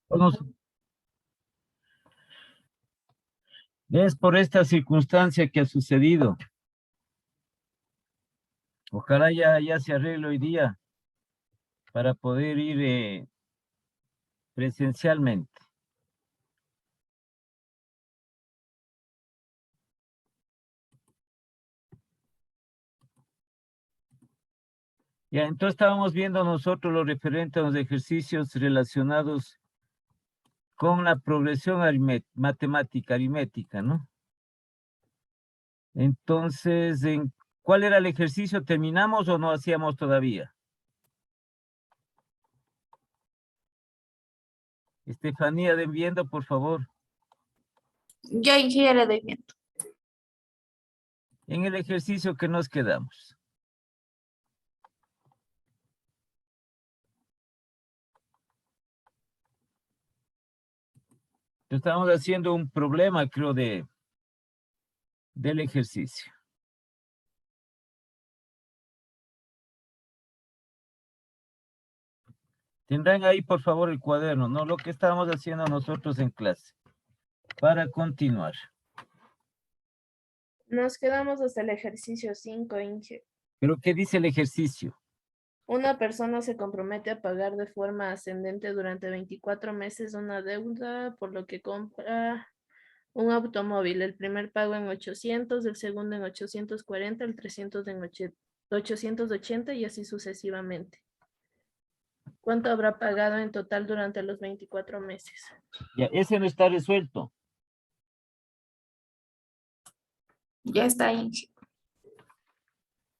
Nos- Es por esta circunstancia que ha sucedido. Ojalá ya se arregle hoy día para poder ir presencialmente. Ya, entonces estábamos viendo nosotros lo referente a los ejercicios relacionados con la progresión matemática, aritmética, ¿no? Entonces, ¿cuál era el ejercicio? ¿Terminamos o no hacíamos todavía? Estefanía, de viendo, por favor. Yo, ingeniero de viento. En el ejercicio que nos quedamos. Estamos haciendo un problema, creo, del ejercicio. Tendrán ahí, por favor, el cuaderno, ¿no? Lo que estábamos haciendo nosotros en clase. Para continuar. Nos quedamos hasta el ejercicio 5, Inge. ¿Pero qué dice el ejercicio? Una persona se compromete a pagar de forma ascendente durante 24 meses una deuda, por lo que compra un automóvil. El primer pago en 800, el segundo en 840, el 300 en 880 y así sucesivamente. ¿Cuánto habrá pagado en total durante los 24 meses? Ya, ese no está resuelto. Ya está, Inge.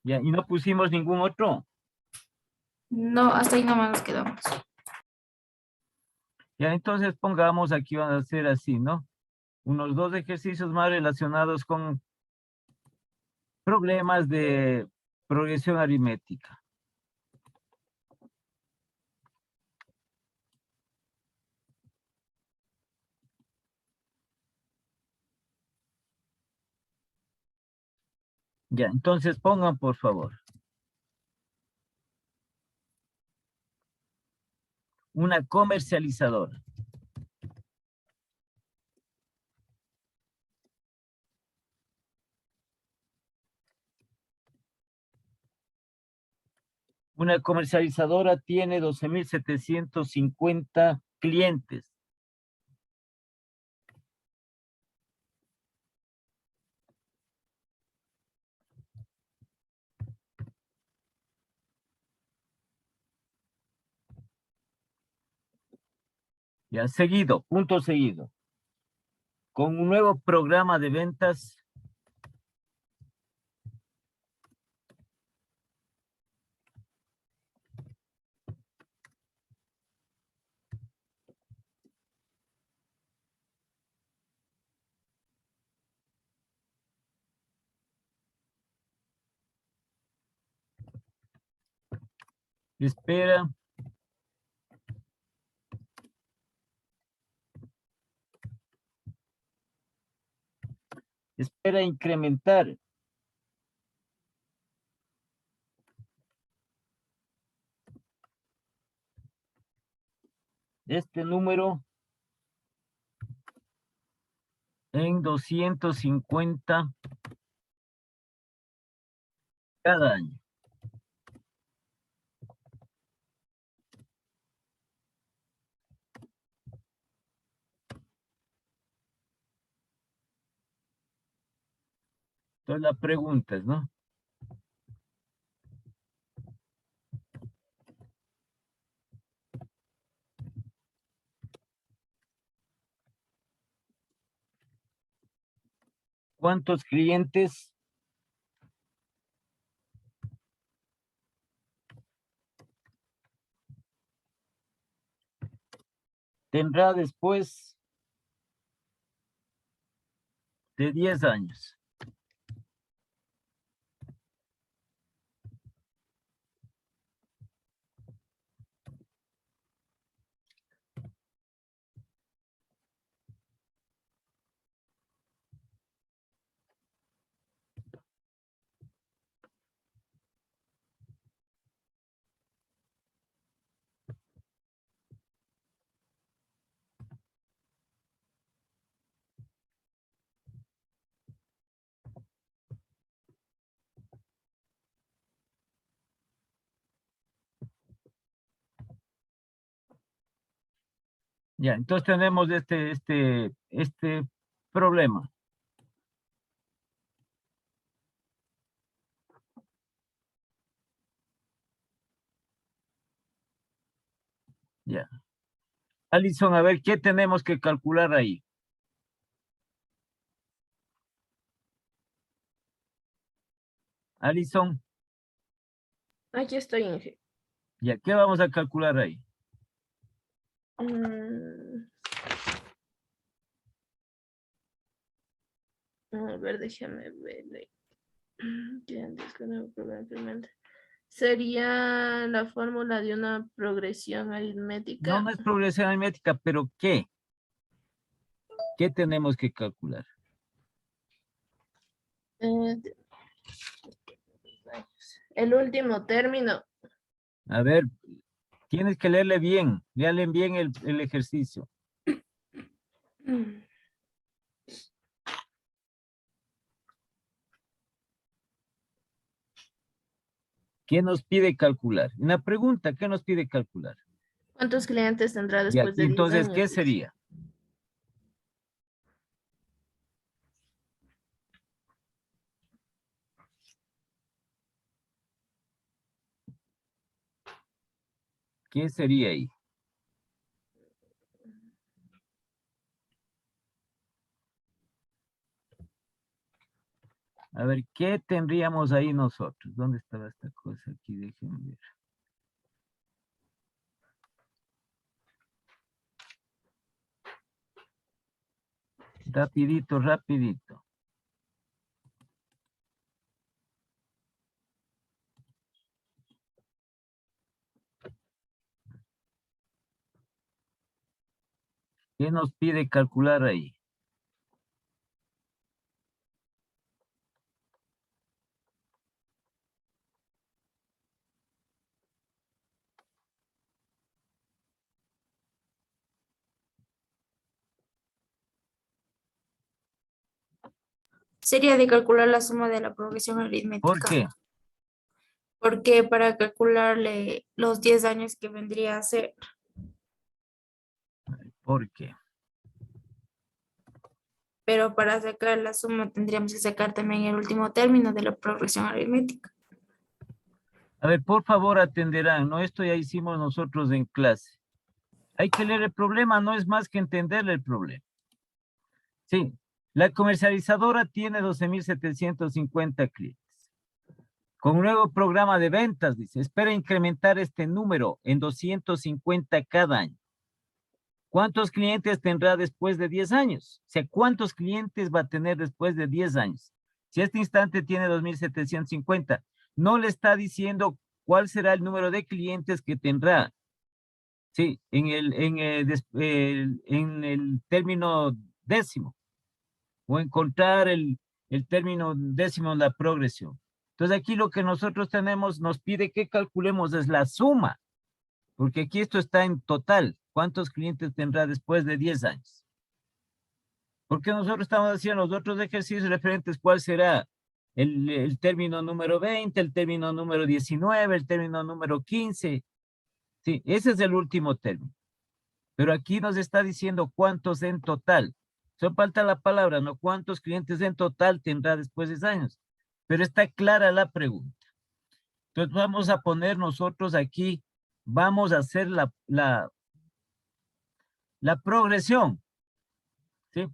Ya, y no pusimos ningún otro. No, hasta ahí nomás nos quedamos. Ya, entonces pongamos aquí, van a hacer así, ¿no? Unos 2 ejercicios más relacionados con problemas de progresión aritmética. Ya, entonces pongan, por favor. Una comercializadora. Una comercializadora tiene 12,750 clientes. Ya, seguido, punto seguido. Con un nuevo programa de ventas. Espera. Espera incrementar este número en 250 cada año. Entonces la pregunta es, ¿no? ¿Cuántos clientes tendrá después de 10 años? Ya, entonces tenemos este problema. Ya. Alison, a ver, ¿qué tenemos que calcular ahí? Alison, Aquí estoy, Inge. ya, ¿qué vamos a calcular ahí? Mm, a ver, déjame ver. ¿Qué antes con el problema implementa? Sería la fórmula de una progresión No, aritmética. no es progresión aritmética, pero ¿qué? ¿Qué tenemos que calcular? Eh, el último término. A ver, tienes que leerle bien, leerle bien el ejercicio. Mm. ¿Qué nos pide calcular? Una pregunta, ¿qué nos pide calcular? ¿Cuántos clientes tendrá Ya, después y de 10 entonces, años? ¿qué Dice. sería? ¿Qué sería ahí? A ver, ¿qué tendríamos ahí nosotros? ¿Dónde estaba esta cosa aquí? Déjenme ver. Rapidito, rapidito. ¿Qué nos pide calcular ahí? Sería de calcular la suma de la progresión ¿Por aritmética, qué? porque para calcularle los 10 años que vendría a ser, ¿Por qué? pero para sacar la suma tendríamos que sacar también el último término de la progresión aritmética. A ver, por favor, atenderán, ¿no? Esto ya hicimos nosotros en clase. Hay que leer el problema, no es más que entenderle el problema. Sí, la comercializadora tiene 12,750 clientes. Con un nuevo programa de ventas, dice, espera incrementar este número en 250 cada año. ¿Cuántos clientes tendrá después de 10 años? O sea, ¿cuántos clientes va a tener después de 10 años? Si este instante tiene 2,750, no le está diciendo cuál será el número de clientes que tendrá. Sí, en el término décimo, o encontrar el término décimo en la progresión. Entonces aquí lo que nosotros tenemos, nos pide que calculemos es la suma, porque aquí esto está en total. ¿Cuántos clientes tendrá después de 10 años? Porque nosotros estamos haciendo los otros ejercicios referentes, ¿cuál será el término número 20, el término número 19, el término número 15? Sí, ese es el último término. Pero aquí nos está diciendo cuántos en total. Solo falta la palabra, ¿no? ¿Cuántos clientes en total tendrá después de 10 años? Pero está clara la pregunta. Entonces vamos a poner nosotros aquí, vamos a hacer la progresión, ¿sí?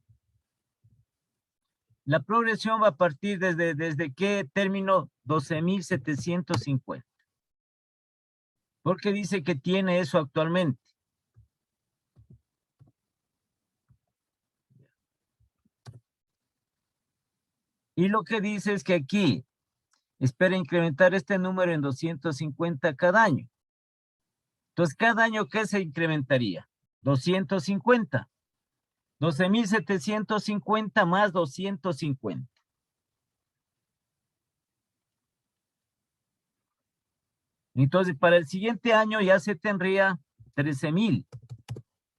La progresión va a partir desde qué término, 12,750. Porque dice que tiene eso actualmente. Y lo que dice es que aquí espera incrementar este número en 250 cada año. Entonces, cada año, ¿qué se incrementaría? 250. 12,750 más 250. Entonces, para el siguiente año ya se tendría 13,000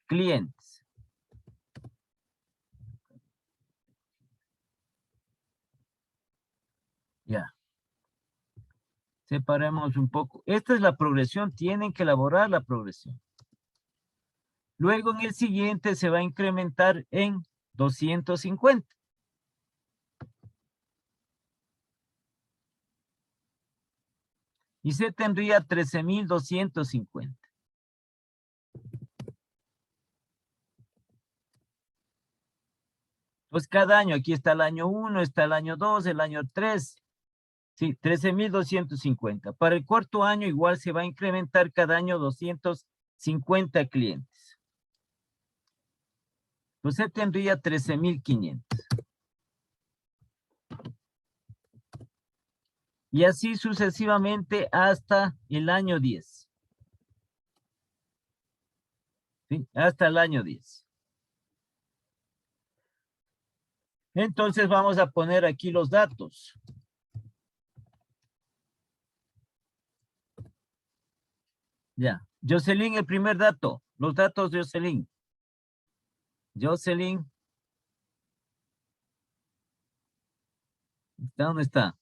clientes. Ya. Separemos un poco. Esta es la progresión. Tienen que elaborar la progresión. Luego en el siguiente se va a incrementar en 250. Y se tendría 13,250. Pues cada año, aquí está el año 1, está el año 2, el año 3. Sí, 13,250. Para el cuarto año igual se va a incrementar cada año 250 clientes. Entonces tendría 13,500. Y así sucesivamente hasta el año 10. ¿Sí? Hasta el año 10. Entonces vamos a poner aquí los datos. Ya. Jocelyn, el primer dato. Los datos de Jocelyn. Jocelyn. ¿Dónde está?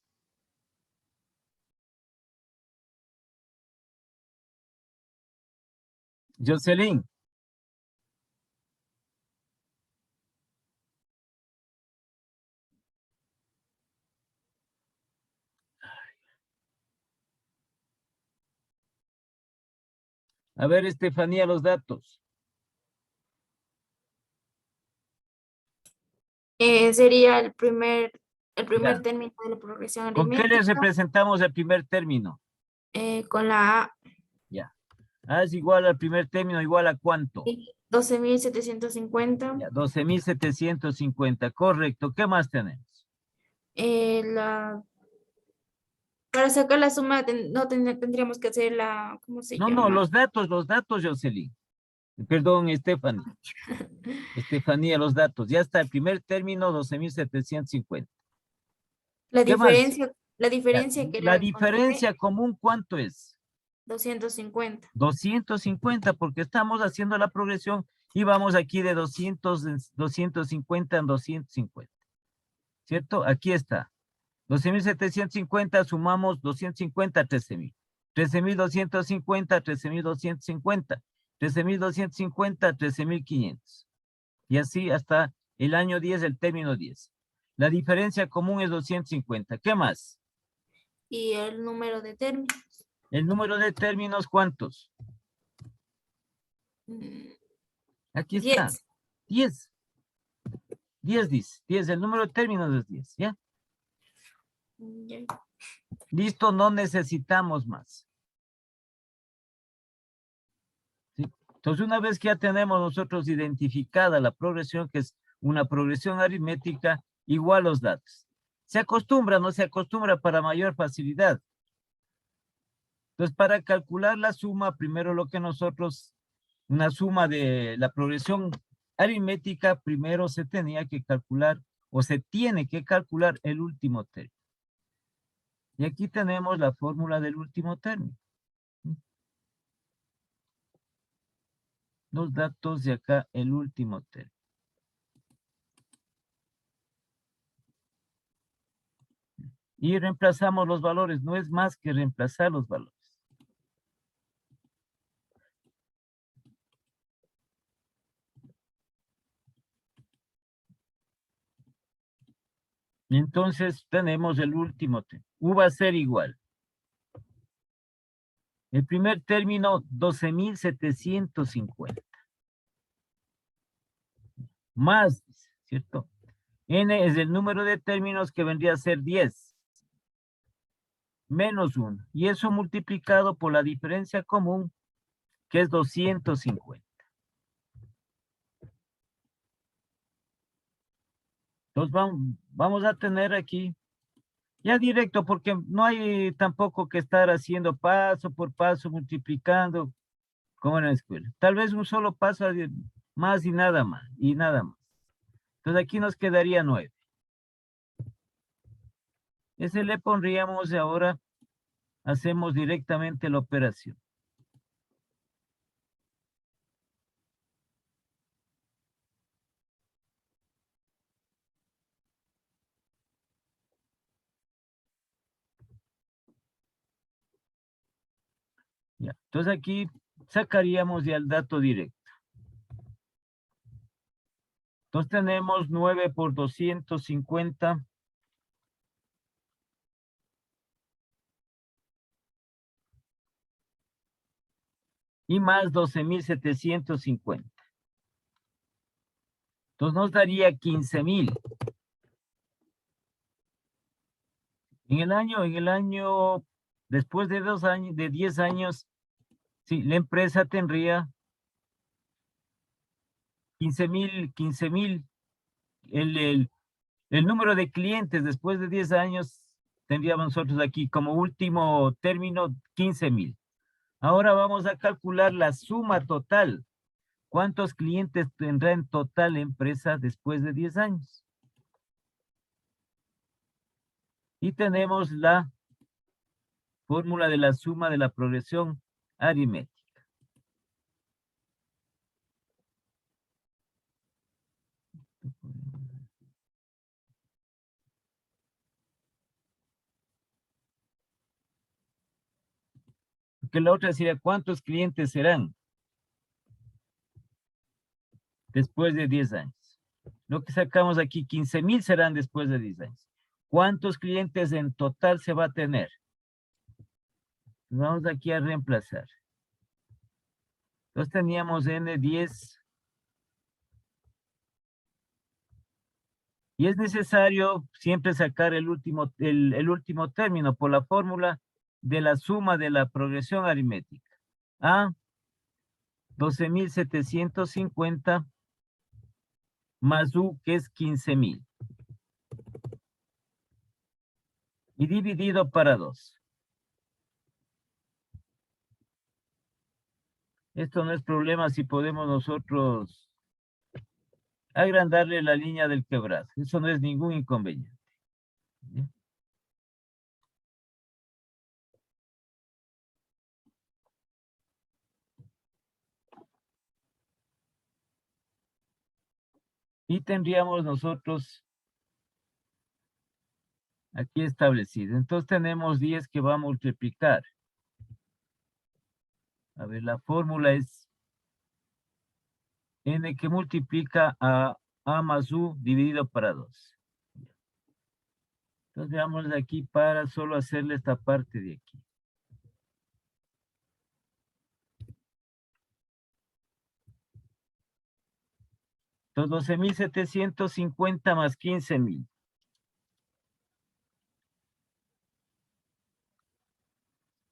Jocelyn. A ver, Estefanía, los datos. Sería el primer Ya. término de la progresión ¿Con qué les aritmética representamos el primer término? con la A. Ya. A es igual al primer término, igual a cuánto. 12,750. Ya, 12,750. Correcto. ¿Qué más tenemos? Para sacar la suma no tendríamos que hacer la, ¿cómo se No, no, llama? los datos, Jocelyn. Perdón, Estefanía. Estefanía, los datos. Ya está el primer término, 12,750. ¿Qué más? La Ya, diferencia que la la encontré, diferencia común, ¿cuánto es? 250. 250, porque estamos haciendo la progresión y vamos aquí de 250 en 250. ¿Cierto? Aquí está. 12,750, sumamos 250, 13,000. 13,250, 13,250. 13,250, 13,500. Y así hasta el año 10, el término 10. La diferencia común es 250. ¿Qué más? Y el número de términos. El número de términos, ¿cuántos? Aquí está. 10. 10. 10 dice. 10. El número de términos es 10. ¿Ya? Ya. Listo, no necesitamos más. ¿Sí? Entonces, una vez que ya tenemos nosotros identificada la progresión, que es una progresión aritmética, igual los datos. Se acostumbra, no se acostumbra para mayor facilidad. Entonces, para calcular la suma, primero lo que nosotros, una suma de la progresión aritmética, primero se tenía que calcular o se tiene que calcular el último término. Y aquí tenemos la fórmula del último término. Los datos de acá, el último término. Y reemplazamos los valores, no es más que reemplazar los valores. Entonces tenemos el último término. U va a ser igual. El primer término, 12,750. Más, ¿cierto? N es el número de términos que vendría a ser 10. Menos 1. Y eso multiplicado por la diferencia común, que es 250. Entonces vamos a tener aquí, ya directo, porque no hay tampoco que estar haciendo paso por paso, multiplicando, como en la escuela. Tal vez un solo paso más y nada más, y nada más. Entonces aquí nos quedaría 9. Ese le pondríamos y ahora hacemos directamente la operación. Ya. Entonces aquí sacaríamos ya el dato directo. Entonces tenemos 9 por 250. Y más 12.750. Entonces nos daría 15.000. En el año, después de 2 años, de 10 años, sí, la empresa tendría 15.000. El número de clientes después de 10 años tendríamos nosotros aquí como último término 15.000. Ahora vamos a calcular la suma total. ¿Cuántos clientes tendrá en total la empresa después de 10 años? Y tenemos la fórmula de la suma de la progresión aritmética. Porque la otra sería, ¿cuántos clientes serán después de 10 años? Lo que sacamos aquí, 15.000 serán después de 10 años. ¿Cuántos clientes en total se va a tener? Vamos aquí a reemplazar. Entonces teníamos N10. Y es necesario siempre sacar el último término por la fórmula de la suma de la progresión aritmética. A 12.750 más U, que es 15.000. Y dividido para 2. Esto no es problema si podemos nosotros agrandarle la línea del quebrado. Eso no es ningún inconveniente. ¿Bien? Y tendríamos nosotros aquí establecido. Entonces tenemos 10 que va a multiplicar. A ver, la fórmula es N que multiplica a A más U dividido para 2. Entonces veamos aquí para solo hacerle esta parte de aquí. Entonces 12.750 más 15.000.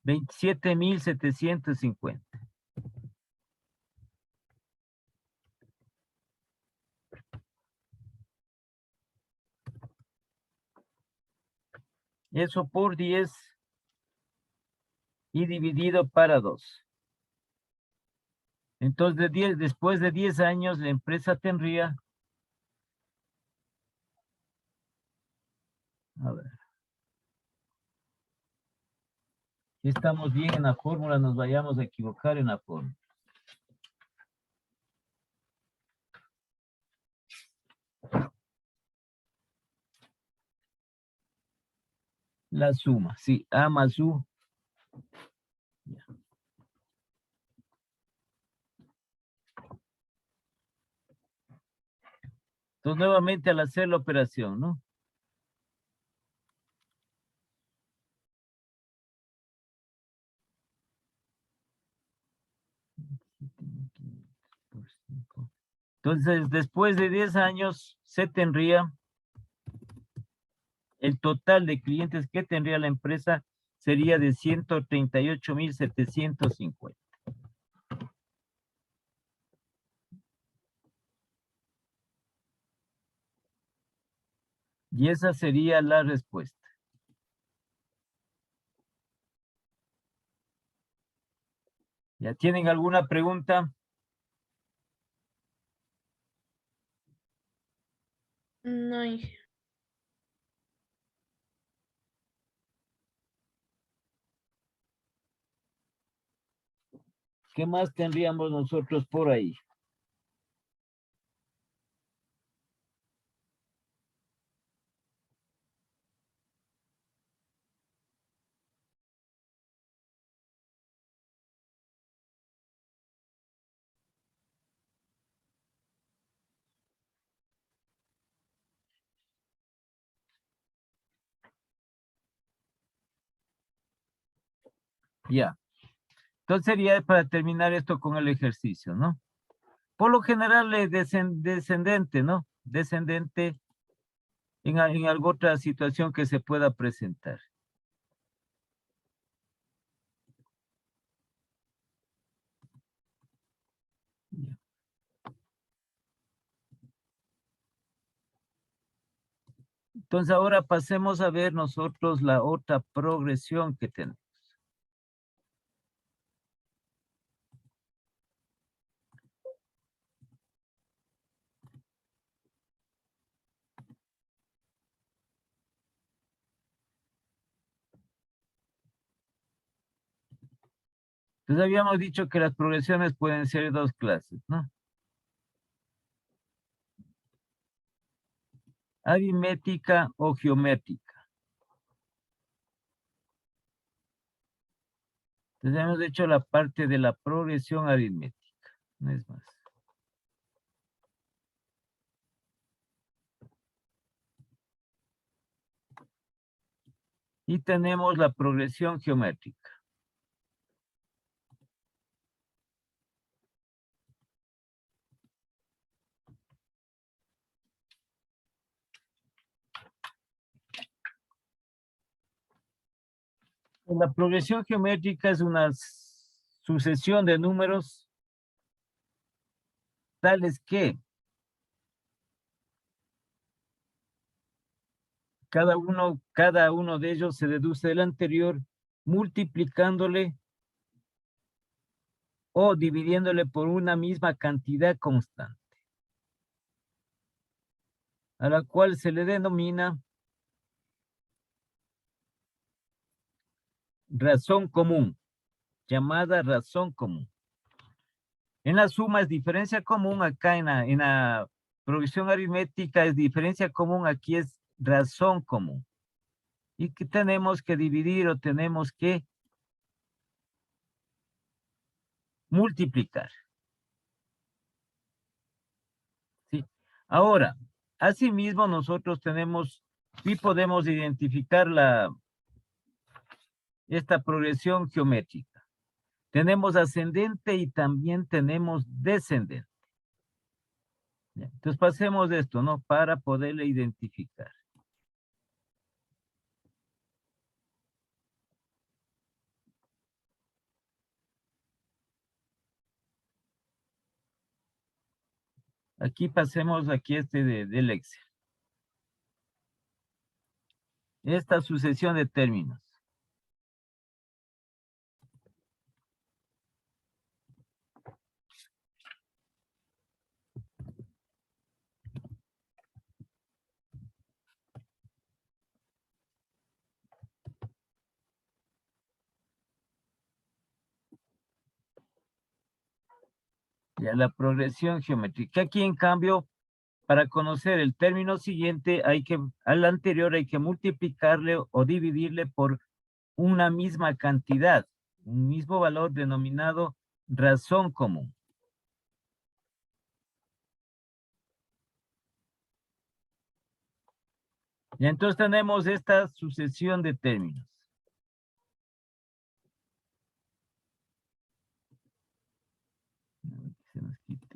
27.750. Eso por 10 y dividido para 2. Entonces después de 10 años la empresa tendría, a ver, si estamos bien en la fórmula, nos vayamos a equivocar en la fórmula. La suma, sí, A más U. Ya. Entonces nuevamente al hacer la operación, ¿no? Entonces, después de 10 años, se tendría el total de clientes que tendría la empresa sería de 138.750. Y esa sería la respuesta. ¿Ya tienen alguna pregunta? No hay. ¿Qué más tendríamos nosotros por ahí? Ya. Entonces sería para terminar esto con el ejercicio, ¿no? Por lo general es descendente, ¿no? Descendente en alguna otra situación que se pueda presentar. Ya. Entonces ahora pasemos a ver nosotros la otra progresión que tenemos. Entonces habíamos dicho que las progresiones pueden ser de dos clases, ¿no? Aritmética o geométrica. Entonces hemos hecho la parte de la progresión aritmética, no es más. Y tenemos la progresión geométrica. La progresión geométrica es una sucesión de números tales que cada uno de ellos se deduce del anterior multiplicándole o dividiéndole por una misma cantidad constante, a la cual se le denomina razón común, llamada razón común. En la suma es diferencia común, acá en la progresión aritmética es diferencia común, aquí es razón común. Y que tenemos que dividir o tenemos que multiplicar. ¿Sí? Ahora, asimismo nosotros tenemos y podemos identificar esta progresión geométrica. Tenemos ascendente y también tenemos descendente. ¿Ya? Entonces pasemos de esto, ¿no? Para poderle identificar. Aquí pasemos aquí del Excel. Esta sucesión de términos. Ya la progresión geométrica. Aquí en cambio, para conocer el término siguiente, al anterior hay que multiplicarle o dividirle por una misma cantidad, un mismo valor denominado razón común. Y entonces tenemos esta sucesión de términos. Se nos quite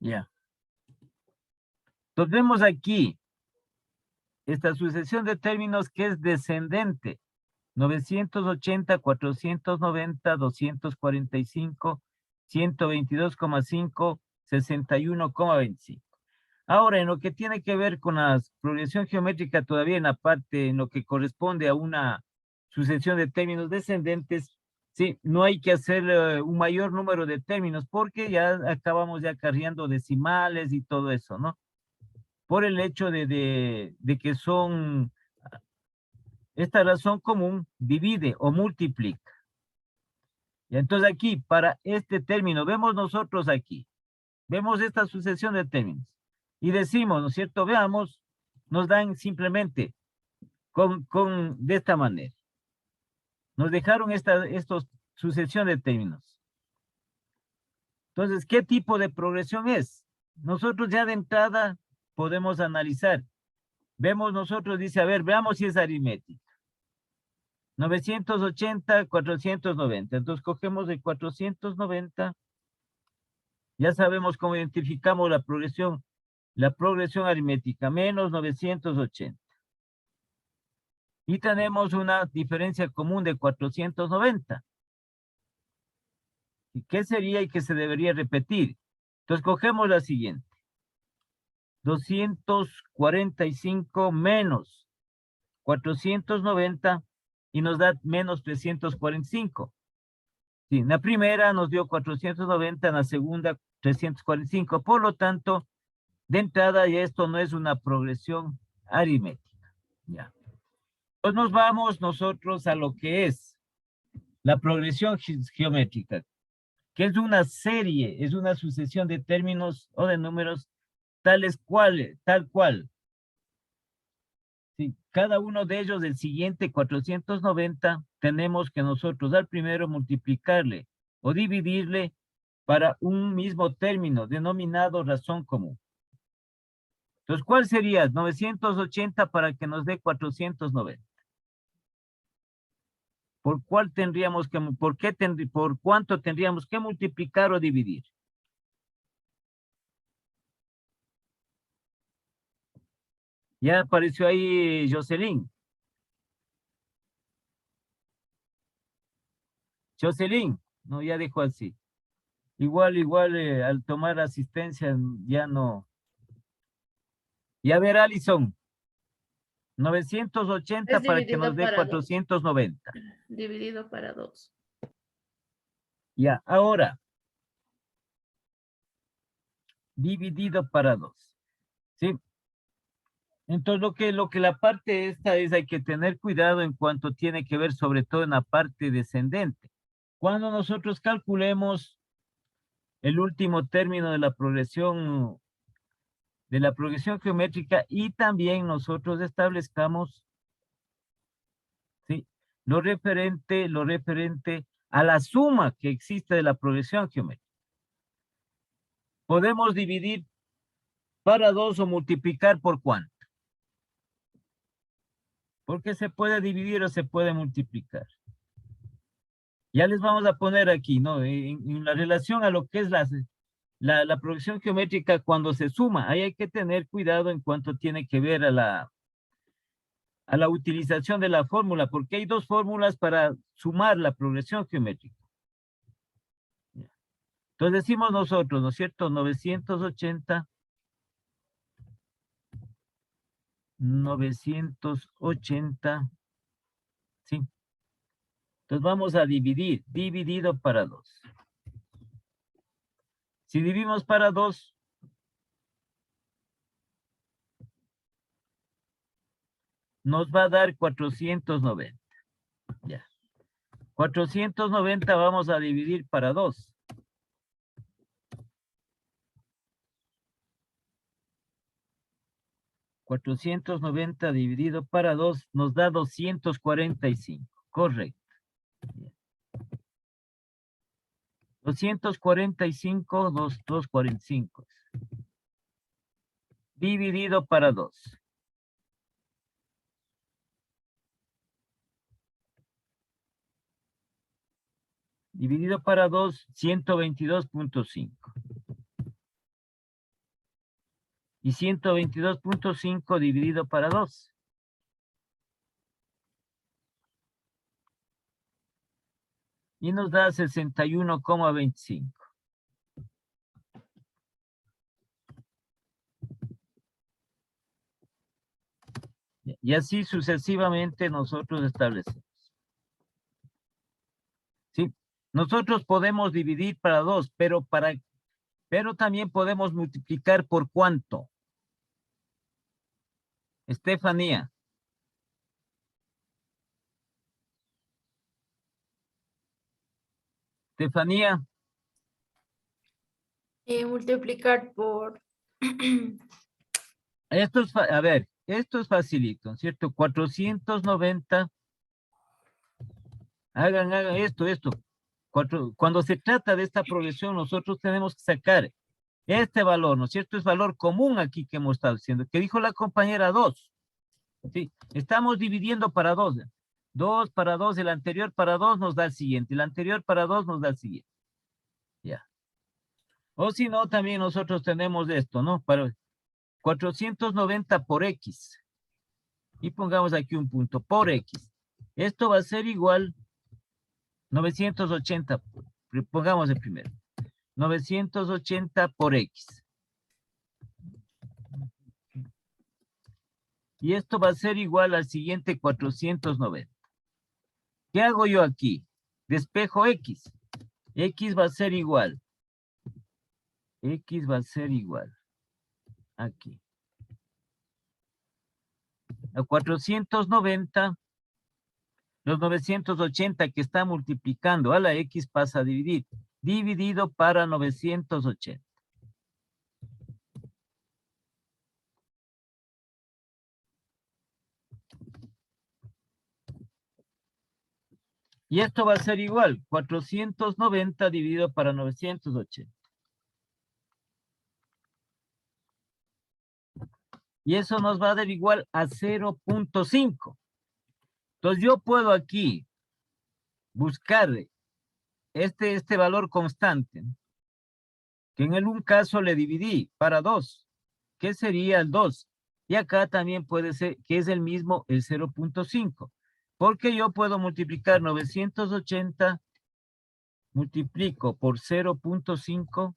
Ya. Entonces vemos aquí esta sucesión de términos que es descendente. 980, 490, 245, 122,5, 61,25. Ahora, en lo que tiene que ver con la progresión geométrica, todavía en la parte, en lo que corresponde a una sucesión de términos descendentes, sí, no hay que hacer un mayor número de términos porque ya acabamos ya acarreando decimales y todo eso, ¿no? Por el hecho de que son, esta razón común divide o multiplica. Y entonces aquí, para este término, vemos nosotros aquí, vemos esta sucesión de términos y decimos, ¿no es cierto? Veamos, nos dan simplemente de esta manera. Nos dejaron estos sucesión de términos. Entonces, ¿qué tipo de progresión es? Nosotros ya de entrada podemos analizar. Vemos nosotros, dice, a ver, veamos si es aritmética. 980, 490. Entonces, cogemos el 490. Ya sabemos cómo identificamos la progresión aritmética, menos 980. Y tenemos una diferencia común de 490. ¿Y qué sería y qué se debería repetir? Entonces, cogemos la siguiente. 245 menos 490 y nos da menos 345. Sí, en la primera nos dio 490, en la segunda 345. Por lo tanto, de entrada ya esto no es una progresión aritmética. Ya. Pues nos vamos nosotros a lo que es la progresión geométrica, que es una serie, es una sucesión de términos o de números tal cual. Sí, cada uno de ellos del siguiente 490, tenemos que nosotros al primero multiplicarle o dividirle para un mismo término denominado razón común. Entonces, ¿cuál sería? 980 para que nos dé 490. ¿Por cuánto tendríamos que multiplicar o dividir? Ya apareció ahí Jocelyn. Jocelyn, no, ya dijo así. Igual, al tomar asistencia ya no. Y a ver, Alison, 980 Es para que nos dividido dé para 490. Dividido para 2. Ya, ahora. Dividido para 2. ¿Sí? Entonces, lo que la parte esta es, hay que tener cuidado en cuanto tiene que ver sobre todo en la parte descendente. Cuando nosotros calculemos el último término de la progresión geométrica y también nosotros establezcamos, ¿sí?, lo referente a la suma que existe de la progresión geométrica. Podemos dividir para 2 o multiplicar por ¿cuánto? Porque se puede dividir o se puede multiplicar. Ya les vamos a poner aquí, ¿no? En la relación a lo que es la progresión geométrica cuando se suma, ahí hay que tener cuidado en cuanto tiene que ver a la utilización de la fórmula, porque hay dos fórmulas para sumar la progresión geométrica. Entonces decimos nosotros, ¿no es cierto? 980, ¿sí? Entonces vamos a dividir, dividido para 2. Si dividimos para 2, nos va a dar 490. Ya. 490 vamos a dividir para 2. $490 dividido para 2 nos da 245. Correcto. 245, 245. Dividido para 2. Dividido para 2, 122.5. Y 122.5 dividido para 2. Y nos da 61,25. Y así sucesivamente nosotros establecemos. ¿Sí? Nosotros podemos dividir para 2, pero también podemos multiplicar por ¿cuánto? Estefanía. Estefanía. Multiplicar por... Esto es, a ver, esto es facilito, ¿cierto? 490, hagan esto. Cuando se trata de esta progresión, nosotros tenemos que sacar este valor, ¿no es cierto? Es valor común aquí que hemos estado diciendo, que dijo la compañera 2. Sí, estamos dividiendo para 2. 2 para 2, el anterior para 2 nos da el siguiente, el anterior para 2 nos da el siguiente. Ya. O si no, también nosotros tenemos esto, ¿no? Para 490 por X. Y pongamos aquí un punto, por X. Esto va a ser igual 980. Pongamos el primero. 980 por X. Y esto va a ser igual al siguiente 490. ¿Qué hago yo aquí? Despejo X. X va a ser igual. X va a ser igual. Aquí. A 490, los 980 que está multiplicando a la X pasa a dividir. Dividido para 980. Y esto va a ser igual, 490 dividido para 980. Y eso nos va a dar igual a 0.5. Entonces yo puedo aquí buscar este valor constante, que en un caso le dividí para 2, que sería el 2. Y acá también puede ser que es el mismo el 0.5. Porque yo puedo multiplicar 980, multiplico por 0.5.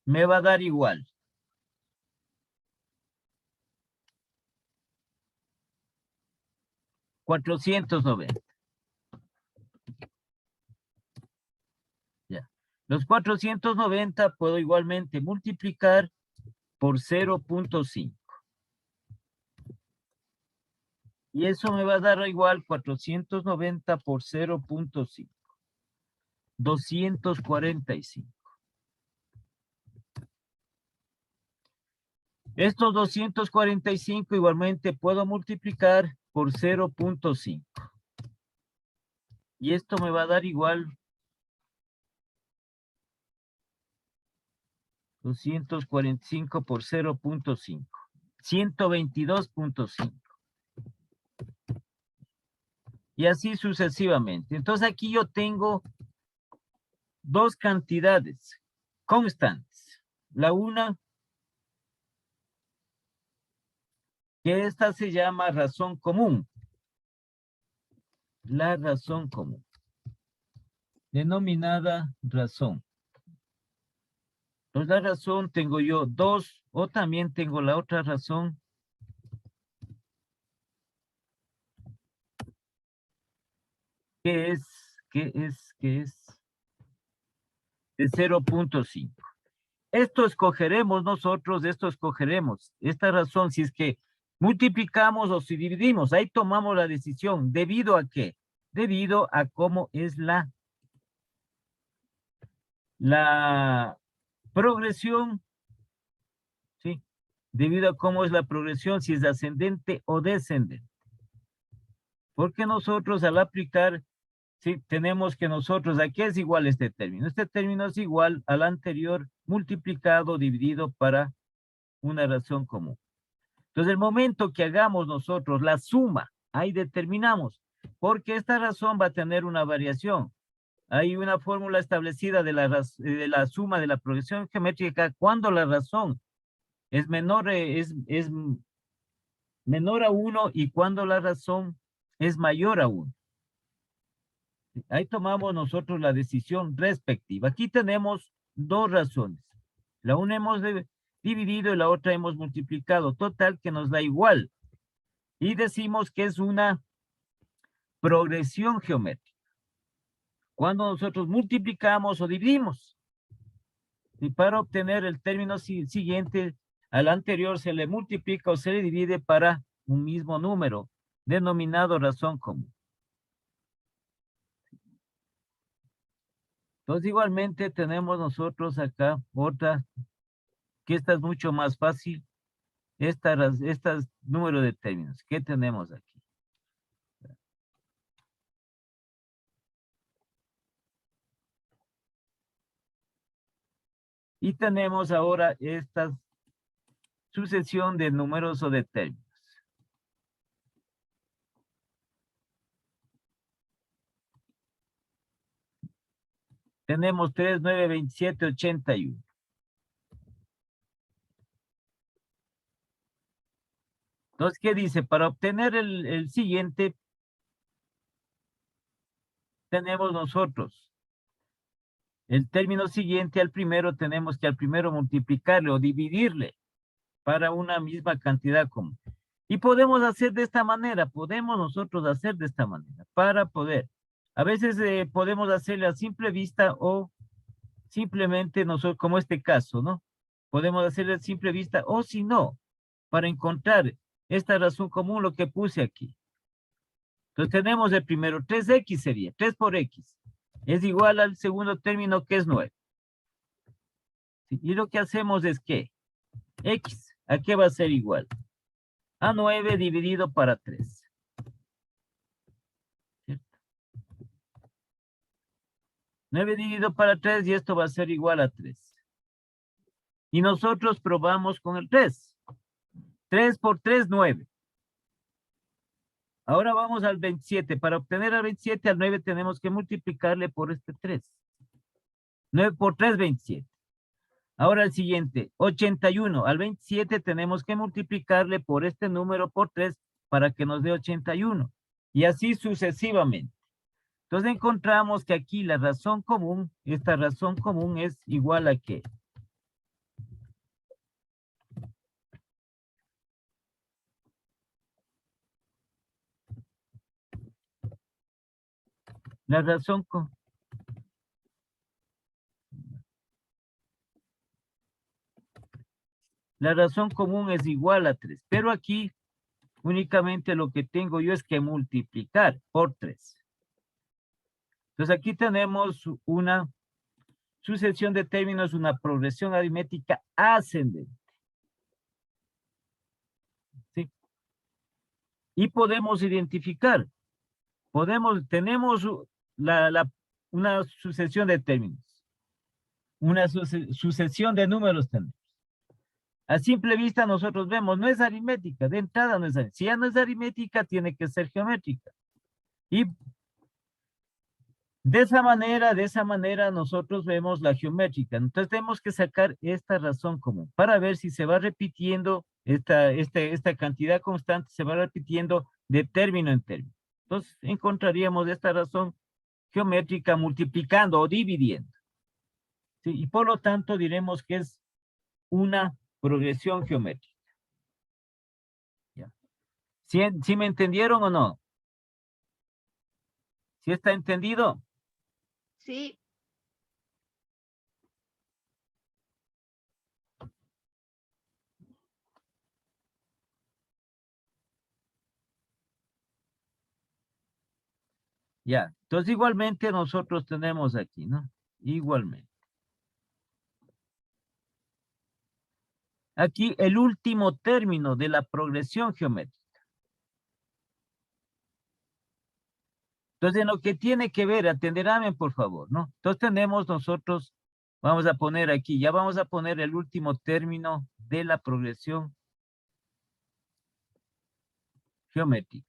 Me va a dar igual. $490. Ya. Los 490 puedo igualmente multiplicar por 0.5. Y eso me va a dar igual 490 por 0.5. 245. Estos 245 igualmente puedo multiplicar por 0.5. Y esto me va a dar igual 245 por 0.5. 122.5. Y así sucesivamente. Entonces aquí yo tengo dos cantidades constantes. La una, que esta se llama razón común. La razón común. Denominada razón. Entonces la razón tengo yo 2, o también tengo la otra razón. ¿Qué es? De 0.5. Esto escogeremos nosotros, esta razón, si es que multiplicamos o si dividimos, ahí tomamos la decisión. ¿Debido a qué? Debido a cómo es la progresión, ¿sí? Debido a cómo es la progresión, si es ascendente o descendente. Porque nosotros al aplicar, sí, tenemos que nosotros, ¿a qué es igual este término? Este término es igual al anterior multiplicado, dividido para una razón común. Entonces, el momento que hagamos nosotros la suma, ahí determinamos, porque esta razón va a tener una variación. Hay una fórmula establecida de la suma de la progresión geométrica cuando la razón es menor, menor a 1 y cuando la razón es mayor a 1. Ahí tomamos nosotros la decisión respectiva. Aquí tenemos dos razones. La una hemos dividido y la otra hemos multiplicado. Total que nos da igual. Y decimos que es una progresión geométrica. Cuando nosotros multiplicamos o dividimos. Y para obtener el término siguiente, al anterior se le multiplica o se le divide para un mismo número, denominado razón común. Entonces, igualmente tenemos nosotros acá otra, que esta es mucho más fácil. Estas número de términos. ¿Qué tenemos aquí? Y tenemos ahora esta sucesión de números o de términos. Tenemos 3, 9, 27, 81. Entonces, ¿qué dice? Para obtener el siguiente, tenemos nosotros el término siguiente al primero, tenemos que al primero multiplicarle o dividirle para una misma cantidad común. Y podemos hacer de esta manera, podemos nosotros hacer de esta manera, para poder. A veces podemos hacerle a simple vista o simplemente nosotros, como este caso, ¿no? Podemos hacerle a simple vista o si no, para encontrar esta razón común, lo que puse aquí. Entonces tenemos el primero, 3x sería, 3 por x. Es igual al segundo término que es 9. ¿Sí? Y lo que hacemos es que x, ¿a qué va a ser igual? A 9 dividido para 3. ¿Cierto? 9 dividido para 3 y esto va a ser igual a 3. Y nosotros probamos con el 3. 3 por 3, 9. Ahora vamos al 27. Para obtener al 27, al 9 tenemos que multiplicarle por este 3. 9 por 3, 27. Ahora el siguiente, 81. Al 27 tenemos que multiplicarle por este número por 3 para que nos dé 81. Y así sucesivamente. Entonces encontramos que aquí la razón común, esta razón común es igual a ¿qué? La razón común. La razón común es igual a 3, pero aquí únicamente lo que tengo yo es que multiplicar por 3. Entonces aquí tenemos una sucesión de términos, una progresión aritmética ascendente. ¿Sí? Y podemos identificar, tenemos una sucesión de términos, una sucesión de números tenemos. A simple vista nosotros vemos, no es aritmética, de entrada no es aritmética. Si ya no es aritmética, tiene que ser geométrica. Y de esa manera nosotros vemos la geométrica. Entonces tenemos que sacar esta razón común para ver si se va repitiendo esta cantidad constante, se va repitiendo de término en término. Entonces encontraríamos esta razón geométrica multiplicando o dividiendo. ¿Sí? Y por lo tanto diremos que es una progresión geométrica. ¿Ya? ¿Sí me entendieron o no? ¿Sí está entendido? Sí. Ya, entonces igualmente nosotros tenemos aquí, ¿no? Igualmente. Aquí el último término de la progresión geométrica. Entonces, en lo que tiene que ver, atenderame por favor, ¿no? Entonces tenemos nosotros, vamos a poner aquí, ya vamos a poner el último término de la progresión geométrica.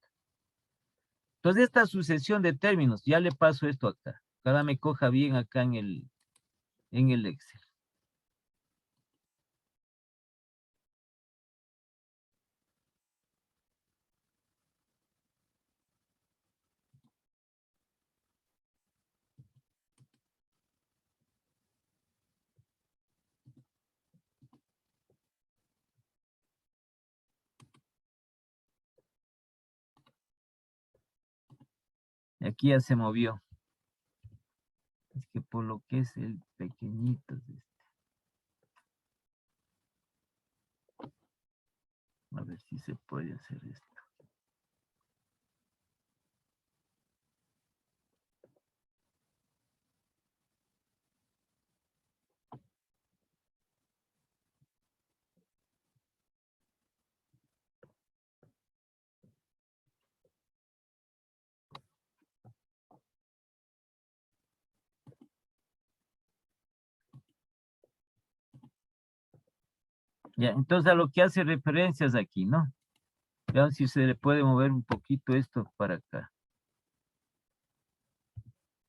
Entonces, esta sucesión de términos, ya le paso esto acá. Cada me coja bien acá en el Excel. Aquí ya se movió. Es que por lo que es el pequeñito es este. A ver si se puede hacer esto. Ya, entonces a lo que hace referencias aquí, ¿no? Veamos si se le puede mover un poquito esto para acá.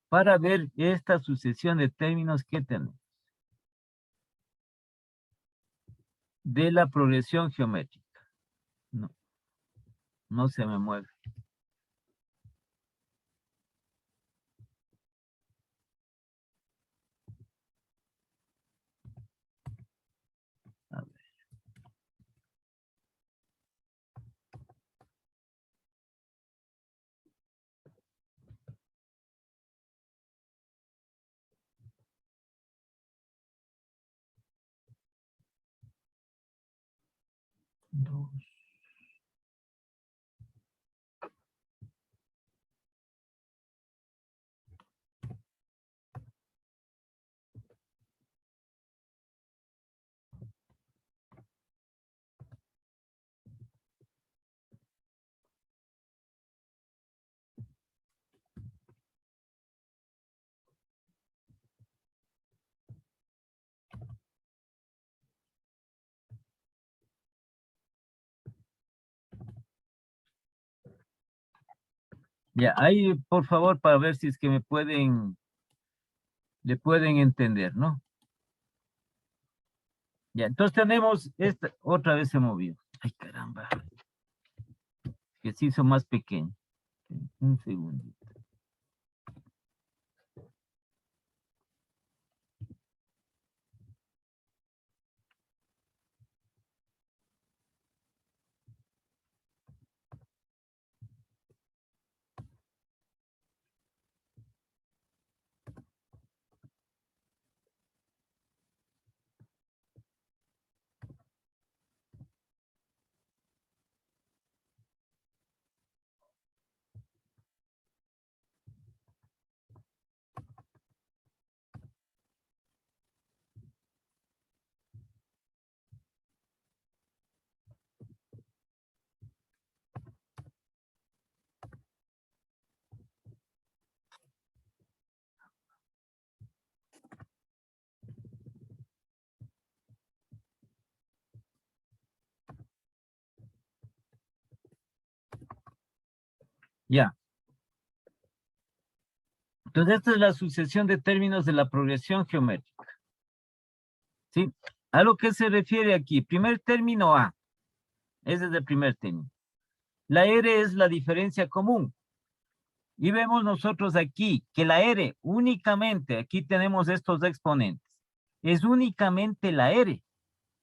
Para ver esta sucesión de términos que tenemos. De la progresión geométrica. No, no se me mueve. A ver. Dos. Ya, ahí por favor para ver si es que le pueden entender, ¿no? Ya, entonces tenemos esta, otra vez se movió. Ay, caramba. Que se hizo más pequeño. Un segundo. Ya. Entonces, esta es la sucesión de términos de la progresión geométrica. ¿Sí? A lo que se refiere aquí, primer término A. Ese es el primer término. La R es la diferencia común. Y vemos nosotros aquí que la R únicamente, aquí tenemos estos exponentes, es únicamente la R.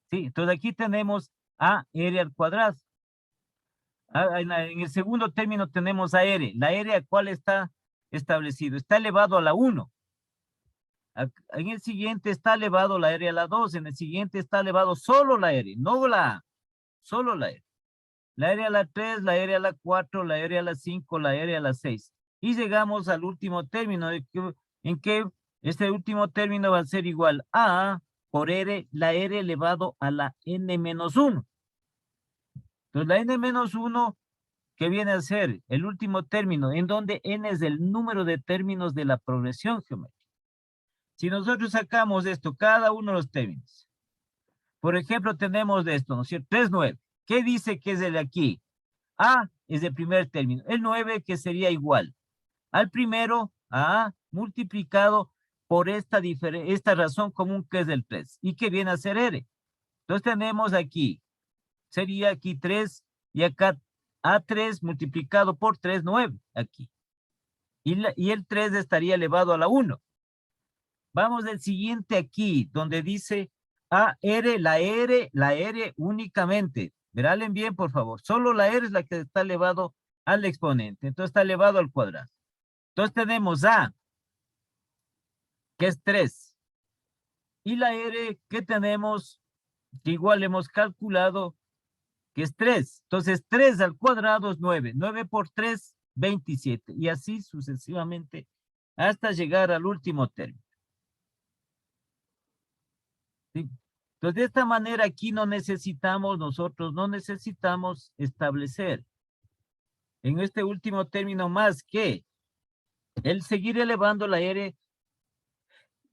¿Sí? Entonces aquí tenemos a R al cuadrado. En el segundo término tenemos a R. ¿La R a cuál está establecido? Está elevado a la 1. En el siguiente está elevado la R a la 2. En el siguiente está elevado solo la R, no la A. Solo la R. La R a la 3, la R a la 4, la R a la 5, la R a la 6. Y llegamos al último término, en que este último término va a ser igual a por R, la R elevado a la n-1. Entonces la n-1, que viene a ser el último término, en donde n es el número de términos de la progresión geométrica. Si nosotros sacamos esto, cada uno de los términos, por ejemplo, tenemos de esto, ¿no es cierto? 3, 9. ¿Qué dice que es el de aquí? A es el primer término. El 9 que sería igual al primero, A, multiplicado por esta razón común que es el 3. ¿Y que viene a ser R? Entonces tenemos aquí, sería aquí 3 y acá A3 multiplicado por 3, 9 aquí. Y el 3 estaría elevado a la 1. Vamos del siguiente aquí, donde dice AR, la R únicamente. Verán bien, por favor. Solo la R es la que está elevado al exponente. Entonces está elevado al cuadrado. Entonces tenemos A, que es 3. Y la R que tenemos, que igual hemos calculado, que es 3. Entonces 3 al cuadrado es 9. 9 por 3, 27. Y así sucesivamente hasta llegar al último término. ¿Sí? Entonces, de esta manera aquí nosotros no necesitamos establecer en este último término más que el seguir elevando la R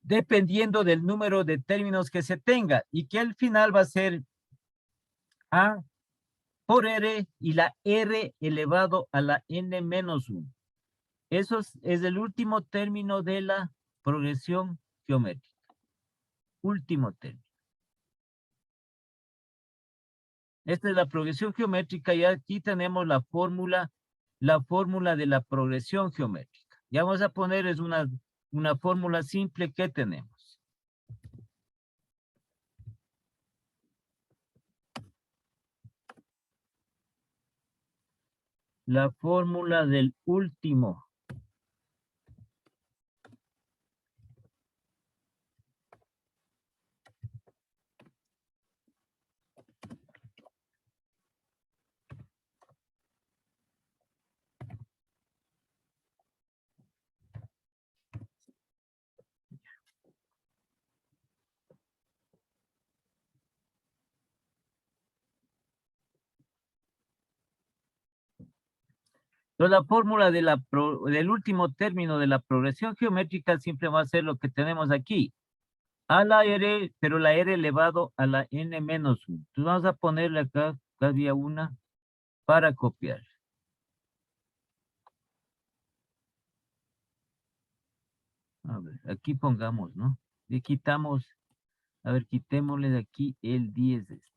dependiendo del número de términos que se tenga y que al final va a ser A por R y la R elevado a la N menos 1. Eso es el último término de la progresión geométrica. Último término. Esta es la progresión geométrica y aquí tenemos la fórmula de la progresión geométrica. Ya vamos a poner es una fórmula simple que tenemos. La fórmula del último. Entonces, la fórmula del último término de la progresión geométrica siempre va a ser lo que tenemos aquí. A la R, pero la R elevado a la N menos 1. Entonces vamos a ponerle acá, había una para copiar. A ver, aquí pongamos, ¿no? Y quitamos, a ver, quitémosle de aquí el 10 de este.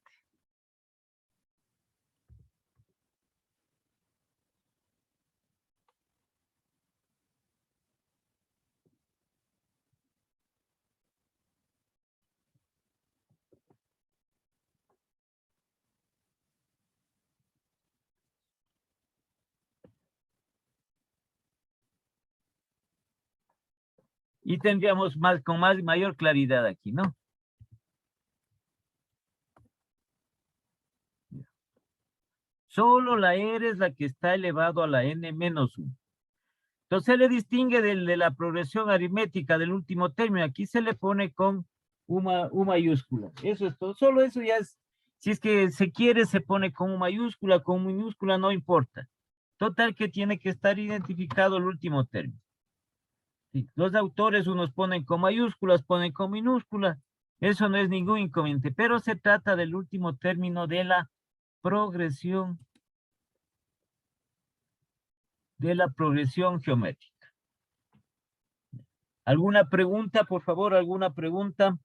Y tendríamos mayor claridad aquí, ¿no? Solo la R es la que está elevado a la N menos 1. Entonces se le distingue de la progresión aritmética del último término. Aquí se le pone con U mayúscula. Eso es todo. Solo eso ya es, si es que se quiere, se pone con U mayúscula, con minúscula, no importa. Total que tiene que estar identificado el último término. Sí, los autores unos ponen con mayúsculas, ponen con minúsculas. Eso no es ningún inconveniente, pero se trata del último término de la progresión geométrica. ¿Alguna pregunta, por favor? ¿Alguna pregunta?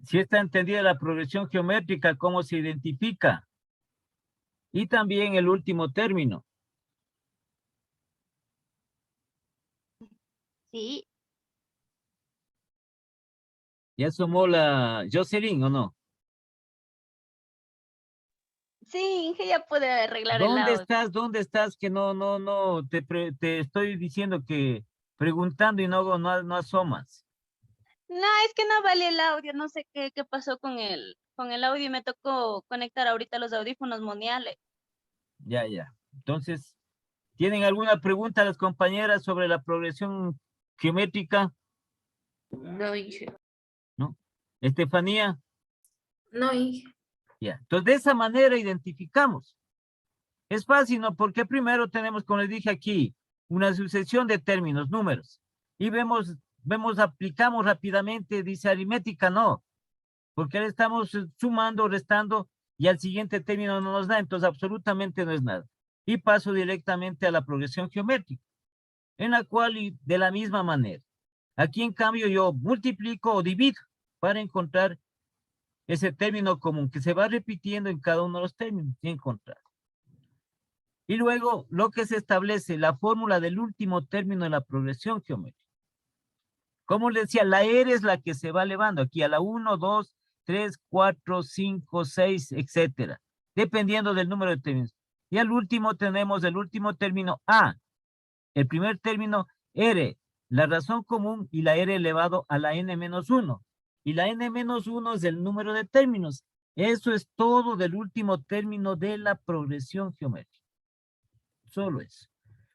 Si está entendida la progresión geométrica, cómo se identifica. Y también el último término. Sí, ¿Ya asomó la Jocelyn o no? sí, Inge, ya pude arreglar el audio. ¿Dónde estás? Que no, te estoy diciendo que preguntando y no asomas. No, es que no vale el audio, no sé qué pasó con el audio y me tocó conectar ahorita los audífonos moniales. Ya. Entonces, ¿tienen alguna pregunta las compañeras sobre la progresión geométrica? No, Inge. ¿No? Estefanía. No, Inge. Ya. Entonces, de esa manera identificamos. Es fácil, ¿no? Porque primero tenemos, como les dije aquí, una sucesión de términos, números. Y aplicamos rápidamente, dice aritmética, no. Porque ahora estamos sumando, restando, y al siguiente término no nos da, entonces absolutamente no es nada. Y paso directamente a la progresión geométrica, en la cual y de la misma manera. Aquí, en cambio, yo multiplico o divido para encontrar ese término común que se va repitiendo en cada uno de los términos y encontrar. Y luego lo que se establece, la fórmula del último término de la progresión geométrica. Como les decía, la R es la que se va elevando aquí a la 1, 2, 3, 4, 5, 6, etcétera, dependiendo del número de términos. Y al último tenemos el último término A, el primer término R, la razón común y la R elevado a la N menos 1. Y la N menos 1 es el número de términos. Eso es todo del último término de la progresión geométrica. Solo eso.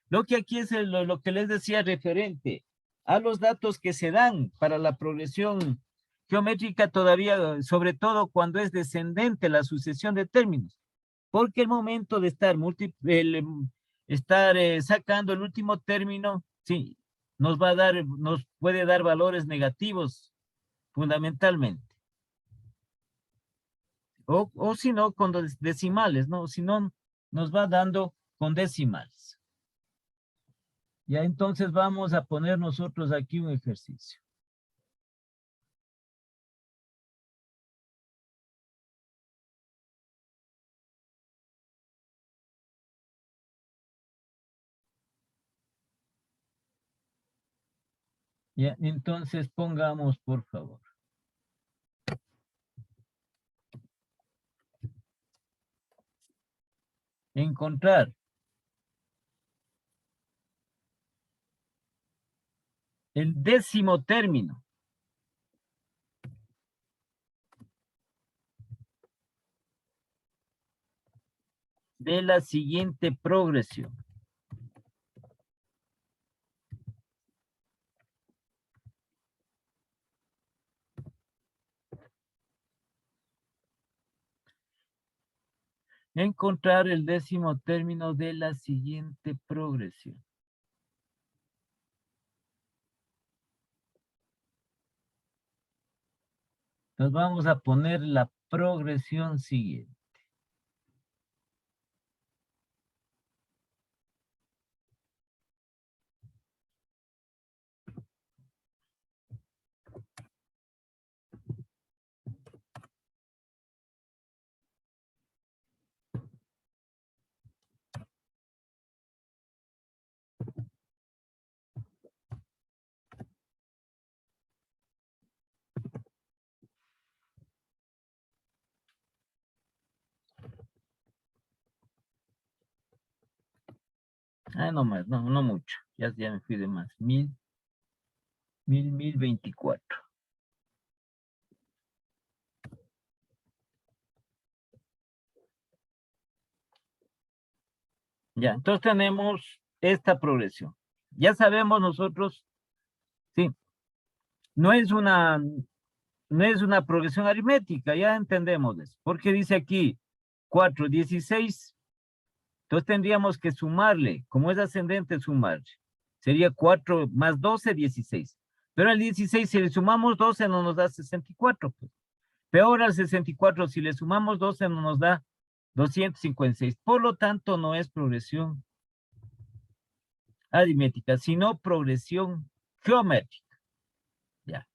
Lo que aquí es lo que les decía referente a los datos que se dan para la progresión geométrica todavía, sobre todo cuando es descendente la sucesión de términos. Porque el momento de estar sacando el último término, sí, nos va a dar, nos puede dar valores negativos, fundamentalmente. O si no, con decimales, ¿no? Si no, nos va dando con decimales. Ya entonces vamos a poner nosotros aquí un ejercicio. Ya, entonces pongamos, por favor. Encontrar el 10º término de la siguiente progresión. Encontrar el 10º término de la siguiente progresión. Entonces vamos a poner la progresión siguiente. No más, no mucho. Ya me fui de más. 1024. Ya, entonces tenemos esta progresión. Ya sabemos nosotros, sí, no es una progresión aritmética, ya entendemos eso. Porque dice aquí 4, 16. Entonces tendríamos que sumarle, como es ascendente, sumarle. Sería 4 más 12, 16. Pero al 16, si le sumamos 12, no nos da 64. Pues. Peor al 64, si le sumamos 12, no nos da 256. Por lo tanto, no es progresión aritmética, sino progresión geométrica. Ya.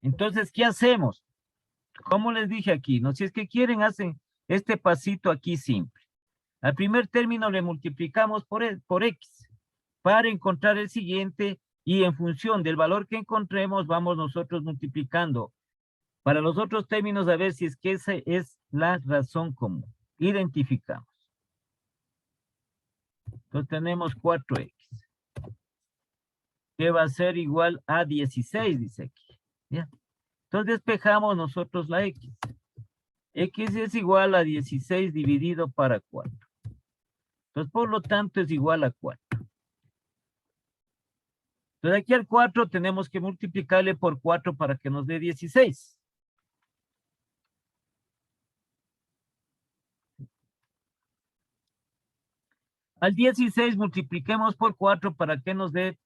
Entonces, ¿qué hacemos? Como les dije aquí, ¿no? Si es que quieren, hacen este pasito aquí simple. Al primer término le multiplicamos por X para encontrar el siguiente y en función del valor que encontremos vamos nosotros multiplicando para los otros términos a ver si es que esa es la razón común. Identificamos. Entonces tenemos 4X que va a ser igual a 16, dice aquí. ¿Ya? Entonces despejamos nosotros la X. X es igual a 16 dividido para 4. Entonces, por lo tanto, es igual a 4. Entonces, aquí al 4 tenemos que multiplicarle por 4 para que nos dé 16. Al 16 multipliquemos por 4 para que nos dé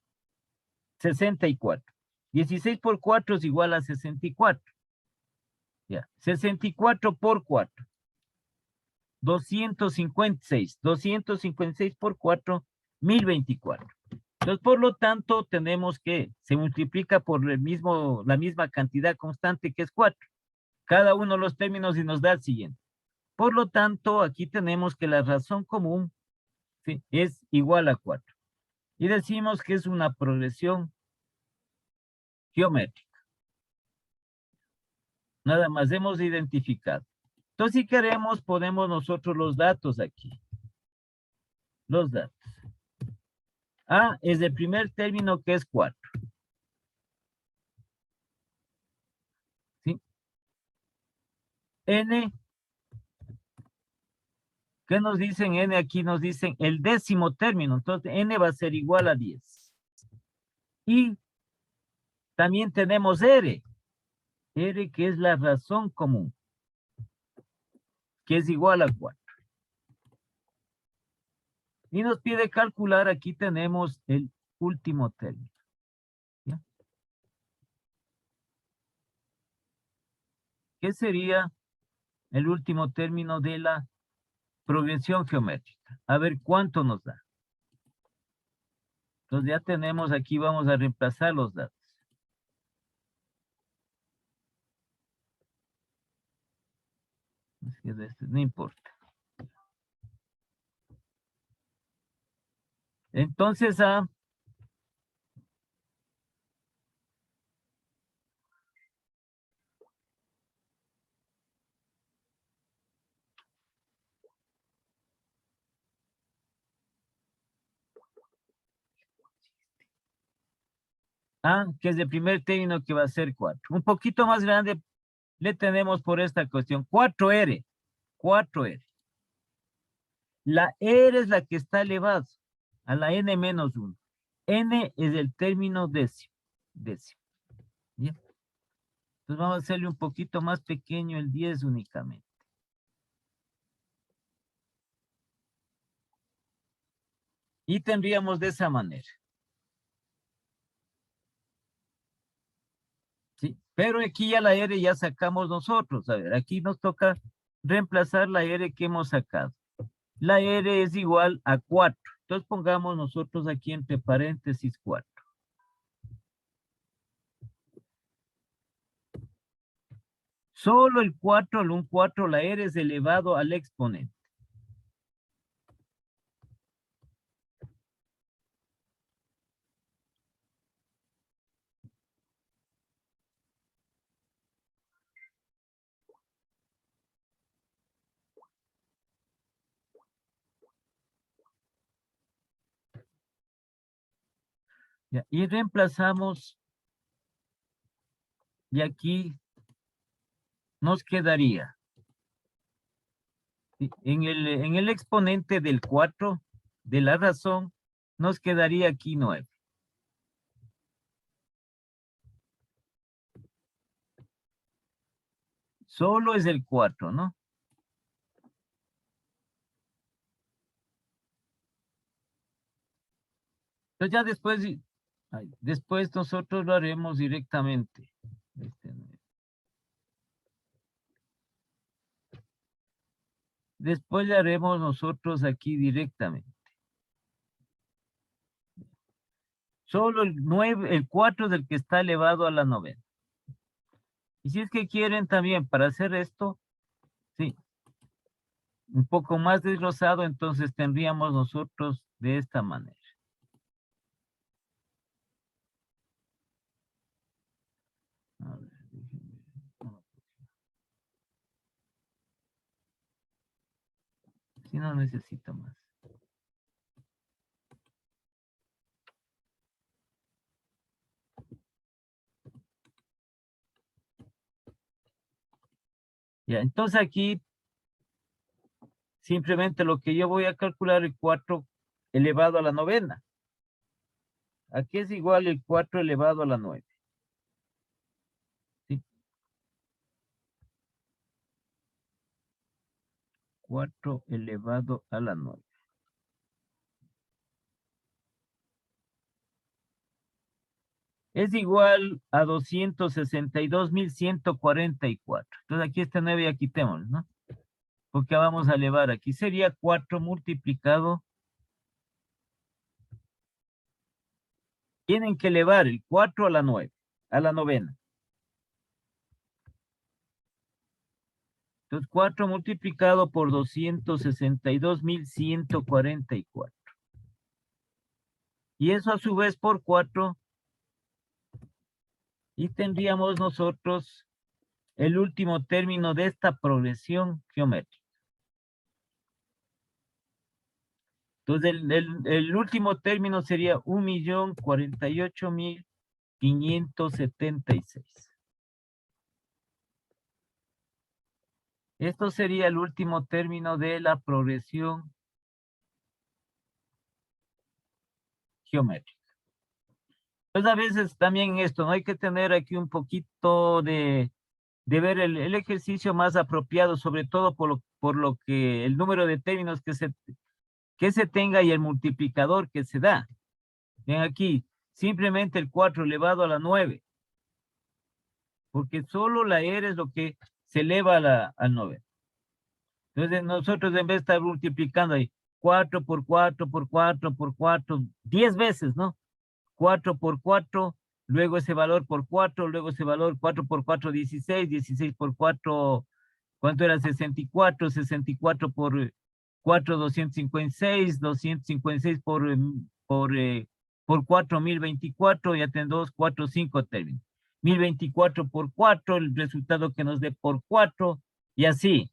64. 16 por 4 es igual a 64. Ya, 64 por 4. 256. 256 por 4, 1024. Entonces, por lo tanto, tenemos que se multiplica por la misma cantidad constante que es 4. Cada uno de los términos y nos da el siguiente. Por lo tanto, aquí tenemos que la razón común, ¿sí?, es igual a 4. Y decimos que es una progresión geométrica. Nada más hemos identificado. Entonces, si queremos, ponemos nosotros los datos aquí. Los datos. A es el primer término que es 4. ¿Sí? N. ¿Qué nos dicen N? Aquí nos dicen el 10º término. Entonces, N va a ser igual a 10. Y también tenemos R. R que es la razón común. Que es igual a 4. Y nos pide calcular, aquí tenemos el último término. ¿Qué sería el último término de la progresión geométrica? A ver cuánto nos da. Entonces ya tenemos aquí, vamos a reemplazar los datos. No importa. Entonces, que es el primer término que va a ser 4. Un poquito más grande le tenemos por esta cuestión. 4R. 4R. La R es la que está elevada a la N menos 1. N es el término décimo. Décimo. ¿Bien? Entonces vamos a hacerle un poquito más pequeño el 10 únicamente. Y tendríamos de esa manera. ¿Sí? Pero aquí ya la R ya sacamos nosotros. A ver, aquí nos toca reemplazar la R que hemos sacado. La R es igual a 4. Entonces pongamos nosotros aquí entre paréntesis 4. Solo el 4, el 4, la R es elevado al exponente. Ya, y reemplazamos. Y aquí nos quedaría. En el exponente del 4 de la razón, nos quedaría aquí 9. Solo es el 4, ¿no? Entonces ya después nosotros lo haremos directamente. Después le haremos nosotros aquí directamente. Solo el 9, el 4 es el que está elevado a la novena. Y si es que quieren también para hacer esto, sí, un poco más desglosado, entonces tendríamos nosotros de esta manera. A ver, déjenme. Si no necesito más. Ya, entonces aquí simplemente lo que yo voy a calcular es 4 elevado a la novena. Aquí es igual el 4 elevado a la 9. ¿Sí? 4 elevado a la 9. Es igual a 262.144. Entonces aquí este 9 ya quitémoslo, ¿no? Porque vamos a elevar aquí. Sería 4 multiplicado. Tienen que elevar el 4 a la 9, a la novena. Entonces 4 multiplicado por 262.144. Y eso a su vez por 4. Y tendríamos nosotros el último término de esta progresión geométrica. Entonces el último término sería 1.048.576. Esto sería el último término de la progresión geométrica. Entonces a veces también esto, no hay que tener aquí un poquito de ver el ejercicio más apropiado, sobre todo por lo que el número de términos que se tenga y el multiplicador que se da. Ven aquí, simplemente el 4 elevado a la 9. Porque solo la R es lo que se eleva al 90. Entonces nosotros en vez de estar multiplicando ahí 4 por 4 por 4 por 4, 10 veces, ¿no? 4 por 4, luego ese valor por 4, luego ese valor 4 por 4, 16, 16 por 4, ¿cuánto era? 64, 64 por 4, 256, 256 por 4, 1024, ya tenemos 2, 4, 5 términos. 1024 por 4, el resultado que nos dé por 4, y así.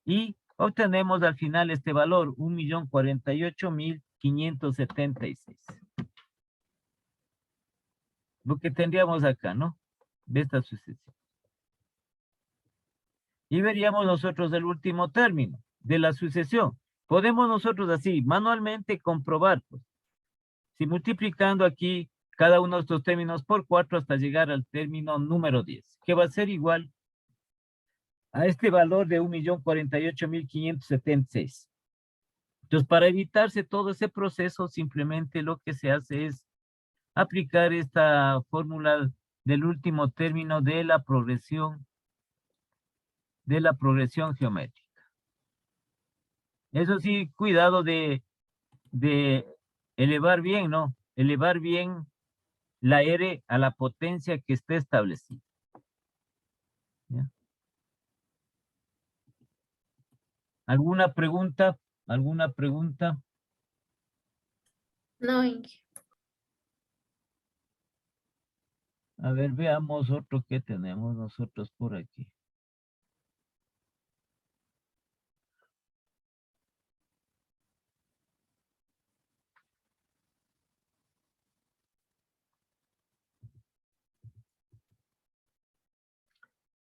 Y obtenemos al final este valor, 1.048.576. Lo que tendríamos acá, ¿no? De esta sucesión. Y veríamos nosotros el último término de la sucesión. Podemos nosotros así, manualmente comprobar, pues. Si multiplicando aquí cada uno de estos términos por 4 hasta llegar al término número 10, que va a ser igual a este valor de 1.048.576. Entonces, para evitarse todo ese proceso, simplemente lo que se hace es aplicar esta fórmula del último término de la progresión geométrica. Eso sí, cuidado de elevar bien, ¿no? Elevar bien la R a la potencia que esté establecida. ¿Ya? ¿Alguna pregunta? ¿Alguna pregunta? No, Inge. A ver, veamos otro que tenemos nosotros por aquí.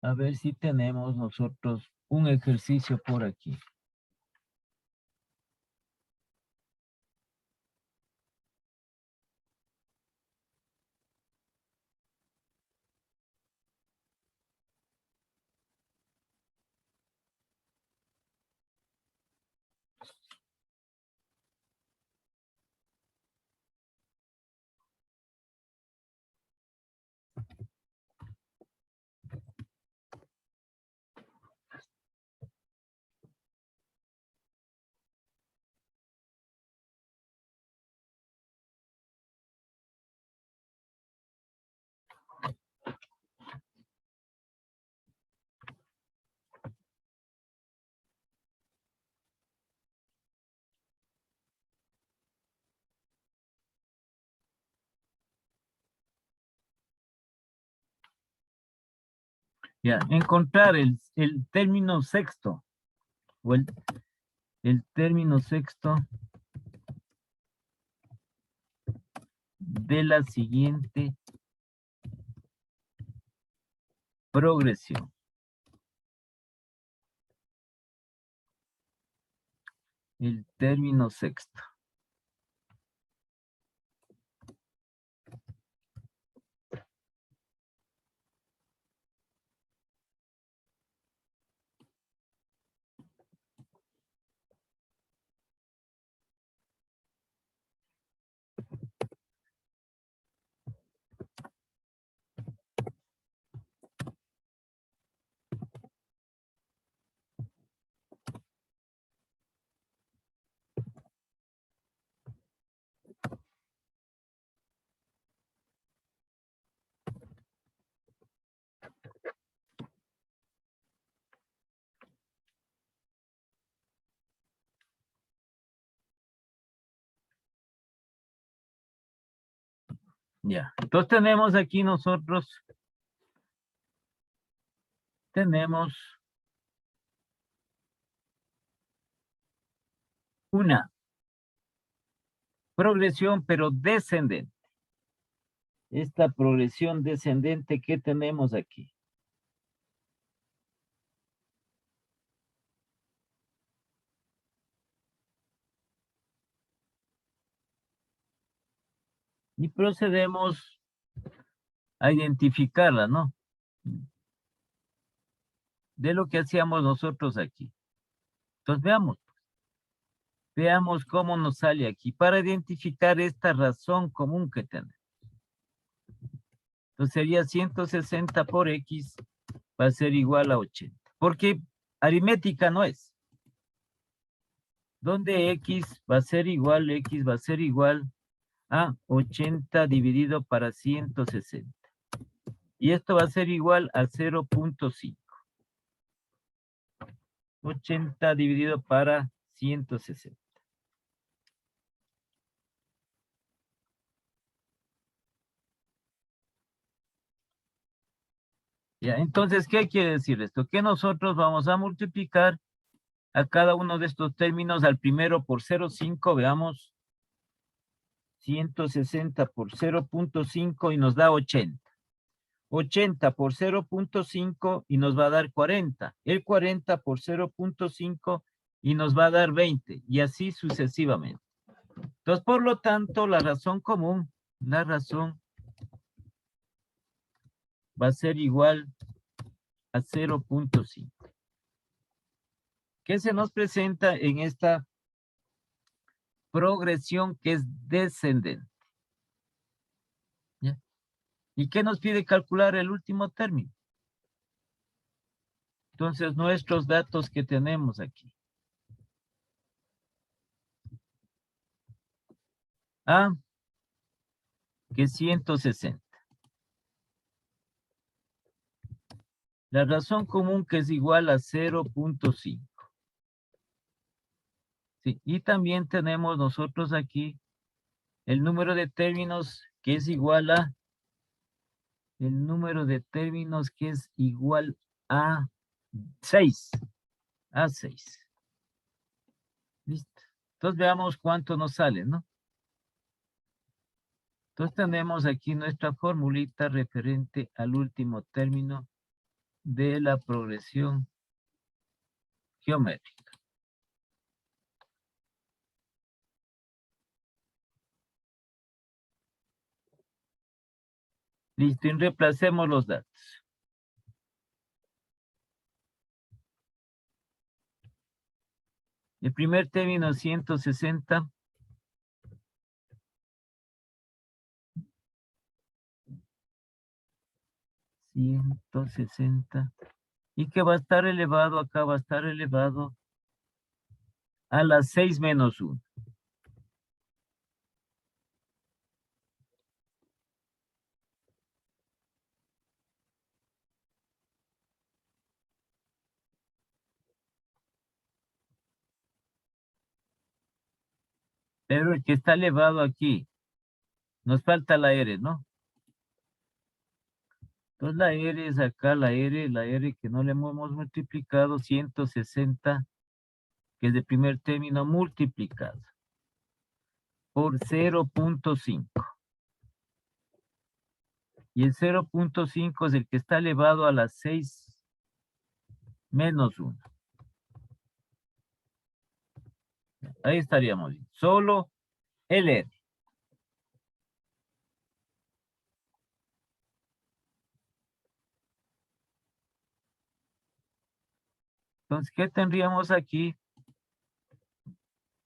A ver si tenemos nosotros un ejercicio por aquí. Ya, encontrar el término sexto o el término sexto de la siguiente progresión. El término sexto. Ya, entonces tenemos aquí nosotros, tenemos una progresión pero descendente. Esta progresión descendente que tenemos aquí. Y procedemos a identificarla, ¿no? De lo que hacíamos nosotros aquí. Entonces veamos. Veamos cómo nos sale aquí para identificar esta razón común que tenemos. Entonces sería 160 por X va a ser igual a 80. porque aritmética no es. Donde x va a ser igual a 80 dividido para 160. Y esto va a ser igual a 0.5. 80 dividido para 160. Ya, entonces, ¿qué quiere decir esto? Que nosotros vamos a multiplicar a cada uno de estos términos, al primero por 0.5, veamos, 160 por 0.5 y nos da 80. 80 por 0.5 y nos va a dar 40. El 40 por 0.5 y nos va a dar 20. Y así sucesivamente. Entonces, por lo tanto, la razón común, la razón va a ser igual a 0.5. ¿Qué se nos presenta en esta progresión que es descendente? ¿Ya? ¿Y qué nos pide calcular el último término? Entonces, nuestros datos que tenemos aquí. A, que es 160. La razón común que es igual a 0.5. Sí, y también tenemos nosotros aquí el número de términos que es igual a el número de términos que es igual a 6. A 6. Listo. Entonces veamos cuánto nos sale, ¿no? Entonces tenemos aquí nuestra formulita referente al último término de la progresión geométrica. Listo, y reemplacemos los datos. El primer término 160. 160. Y que va a estar elevado, acá va a estar elevado a las 6 menos 1. Pero el que está elevado aquí, nos falta la R, ¿no? Entonces la R es acá, la R que no le hemos multiplicado, 160, que es de primer término multiplicado por 0.5. Y el 0.5 es el que está elevado a las 6 menos 1. Ahí estaríamos bien. Solo el R. Entonces, ¿qué tendríamos aquí?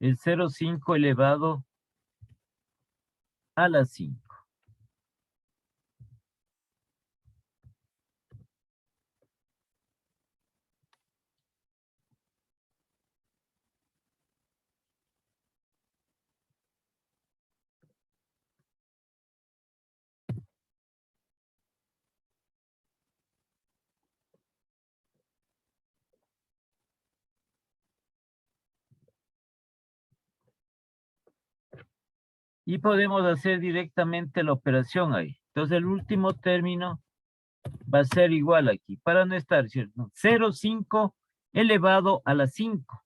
El 0.5 elevado a la 5. Y podemos hacer directamente la operación ahí. Entonces, el último término va a ser igual aquí, para no estar, ¿cierto? 0.5 elevado a la 5.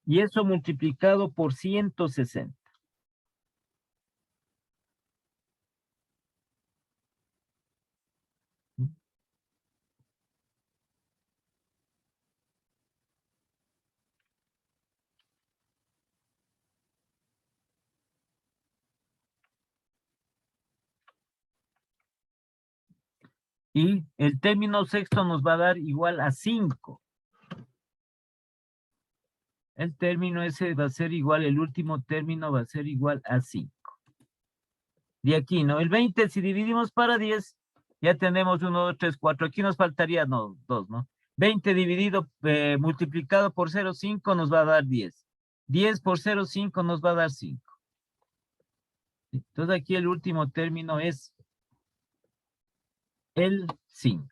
Y eso multiplicado por 160. Y el término sexto nos va a dar igual a 5. El término ese va a ser igual, el último término va a ser igual a 5. de aquí, ¿no? El 20, si dividimos para 10, ya tenemos 1, 2, 3, 4. Aquí nos faltaría, no, 2, ¿no? 20 dividido, multiplicado por 0,5 nos va a dar 10. 10 por 0,5 nos va a dar 5. Entonces aquí el último término es el 5.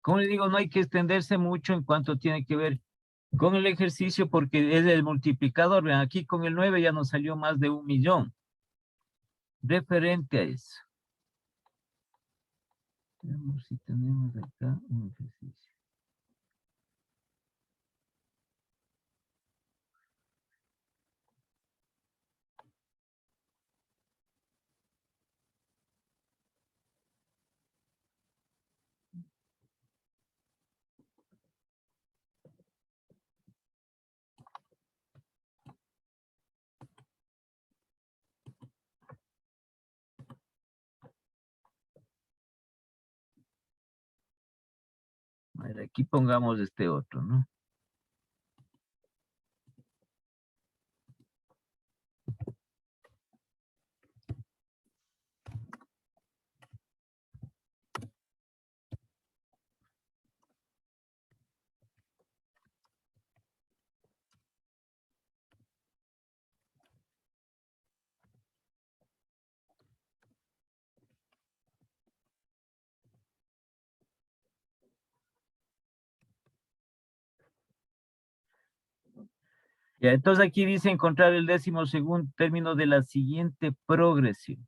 Como le digo, no hay que extenderse mucho en cuanto tiene que ver con el ejercicio porque es el multiplicador. Vean, aquí con el 9 ya nos salió más de 1.000.000. Referente a eso. Veamos si tenemos acá un ejercicio. A ver, aquí pongamos este otro, ¿no? Ya, entonces aquí dice encontrar el 12º término de la siguiente progresión.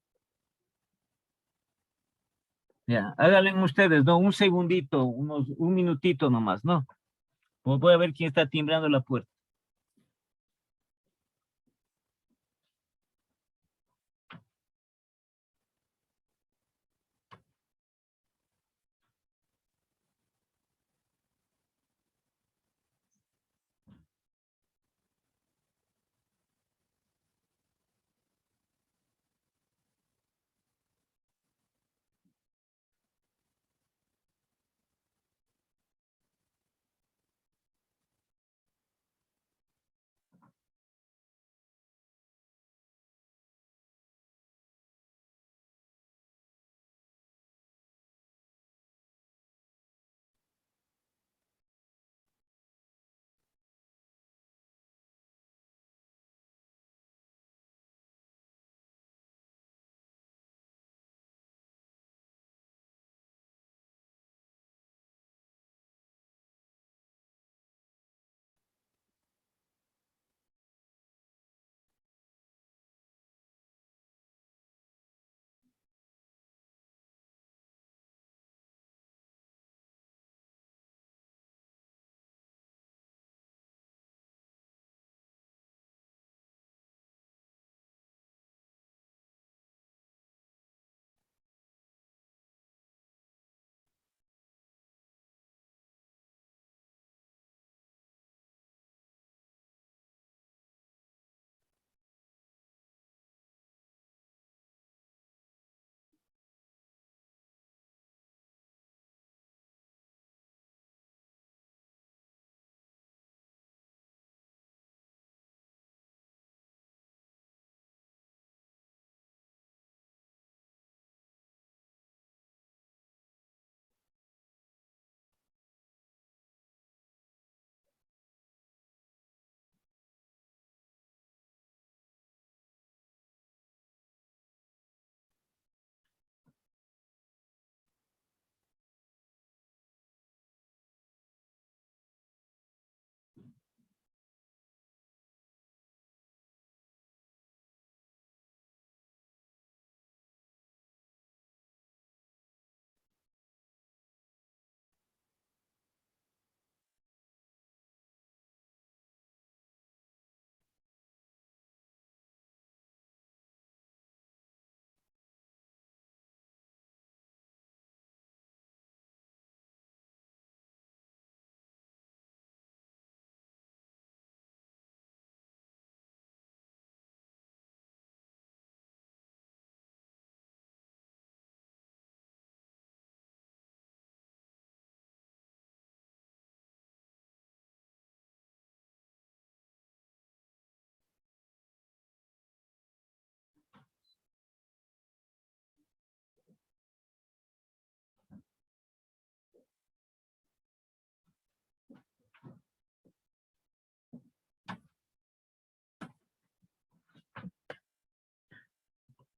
Ya, háganlo ustedes, ¿no? Un segundito, un minutito nomás, ¿no? Voy a ver quién está timbrando la puerta.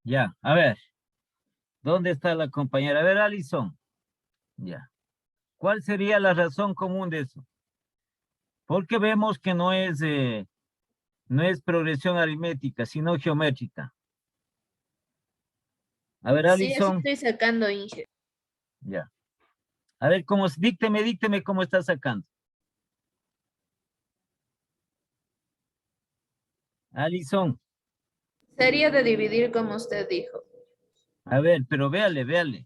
Ya, a ver. ¿Dónde está la compañera? A ver, Alison. Ya. ¿Cuál sería la razón común de eso? Porque vemos que no es progresión aritmética, sino geométrica. A ver, Sí, así Alison. estoy sacando, Inge. Ya. A ver, dícteme cómo está sacando. Alison. Sería de dividir como usted dijo. A ver, pero véale.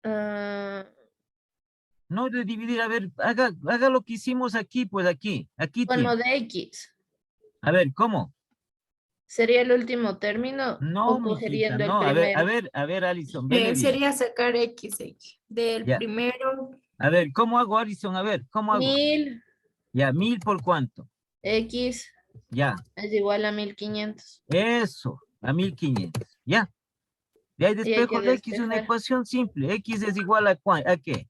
Ah, No de dividir, a ver, haga lo que hicimos aquí, pues aquí con tiene. lo de X. A ver, ¿cómo? ¿Sería el último término No, o cogerían mijita, el no, primero? a ver, Alison, vele bien. Sería sacar X del Ya. primero. A ver, ¿cómo hago, Alison? A ver, ¿cómo hago? 1000 Ya, 1000 por cuánto. X Ya, es igual a 1500. eso, a 1500. Ya. De ahí Y hay que despejo de X una despejar. ecuación simple. X es igual ¿a qué?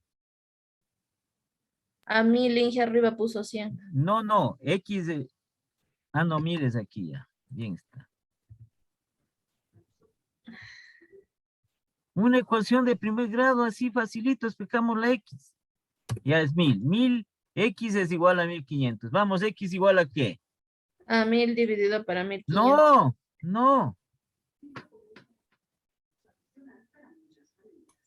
A 1000, Inge arriba puso 100. No, X es... Ah, no, 1000 es aquí ya. Bien está. Una ecuación de primer grado, así facilito, explicamos la X. Ya es 1000. 1000, X es igual a 1500. Vamos, X igual a qué? A 1000 dividido para 1500. No.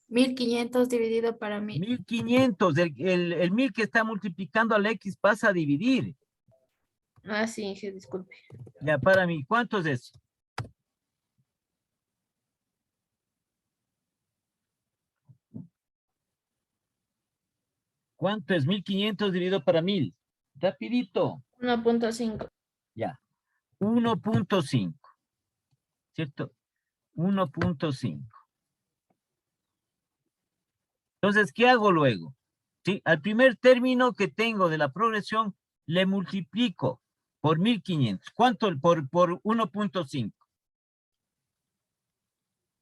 1500 dividido para 1000. 1500. El 1000 que está multiplicando a la X pasa a dividir. Ah, sí, Inge, disculpe. Ya para mí, ¿cuánto es eso? ¿Cuánto es 1500 dividido para 1000? Rapidito. 1.5. Ya. 1.5. ¿Cierto? 1.5. Entonces, ¿qué hago luego? ¿Sí? Al primer término que tengo de la progresión, le multiplico por 1500. ¿Cuánto por 1.5?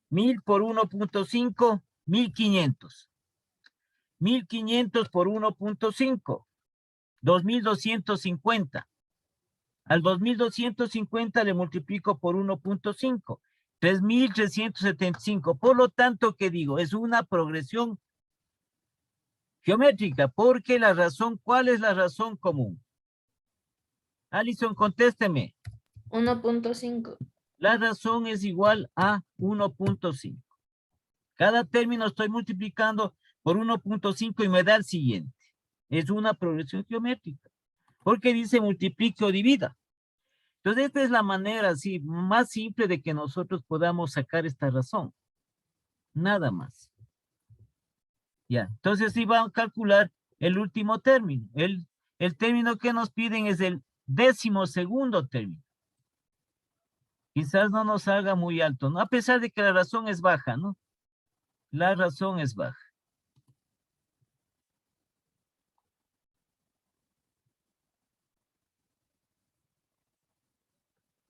1000 por 1.5, 1500. 1500 por 1.5, 2250. Al 2250 le multiplico por 1.5, 3375. Por lo tanto, ¿qué digo? Es una progresión geométrica, porque ¿cuál es la razón común? Alison, contésteme. 1.5. La razón es igual a 1.5. Cada término estoy multiplicando por 1.5 y me da el siguiente. Es una progresión geométrica, porque dice multiplique o divida. Entonces, esta es la manera así más simple de que nosotros podamos sacar esta razón. Nada más. Ya, entonces sí van a calcular el último término. El término que nos piden es el 12º término. Quizás no nos salga muy alto, ¿no? A pesar de que la razón es baja, ¿no? La razón es baja.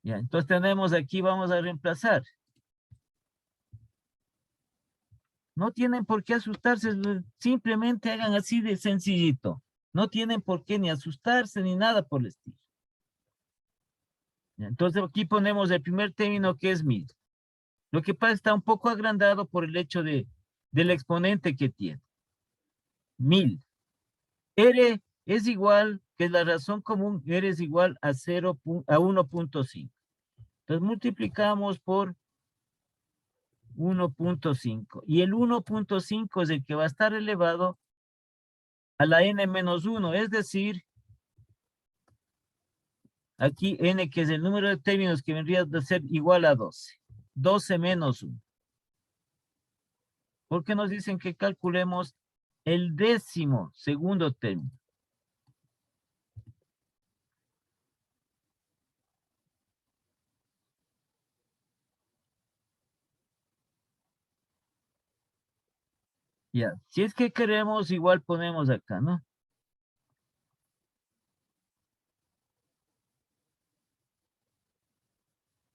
Ya, entonces tenemos aquí, vamos a reemplazar. No tienen por qué asustarse, simplemente hagan así de sencillito. No tienen por qué ni asustarse ni nada por el estilo. Ya, entonces aquí ponemos el primer término que es 1000. Lo que pasa está un poco agrandado por el hecho del exponente que tiene. 1000. R es igual, que es la razón común, R es igual a 1.5. Entonces multiplicamos por 1.5. Y el 1.5 es el que va a estar elevado a la n-1, es decir, aquí n, que es el número de términos que vendría a ser igual a 12. 12 menos 1. Porque nos dicen que calculemos el 12º término. Ya, si es que queremos, igual ponemos acá, ¿no?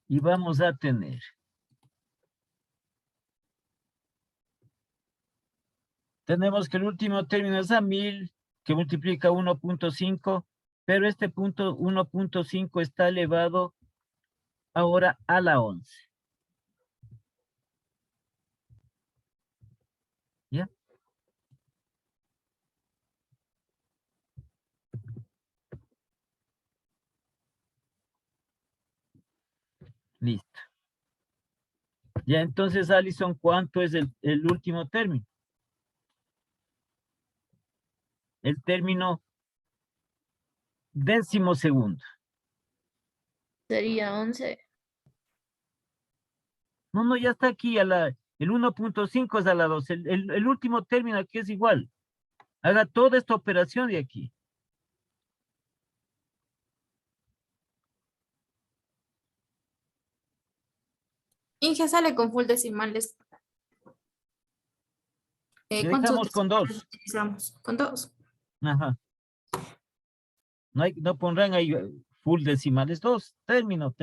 Y vamos a tener. Tenemos que el último término es a 1000, que multiplica 1.5, pero este punto 1.5 está elevado ahora a la 11. Listo. Ya, entonces, Alison, ¿cuánto es el último término? El término décimo segundo. Sería 11. No, no, ya está aquí, el 1.5 es a la 2. El último término aquí es igual. Haga toda esta operación de aquí. Inge sale con full decimales. Le ¿Cuántos dejamos con decimales 2. utilizamos? Con 2. Ajá. No pondrán ahí full decimales, 2, término.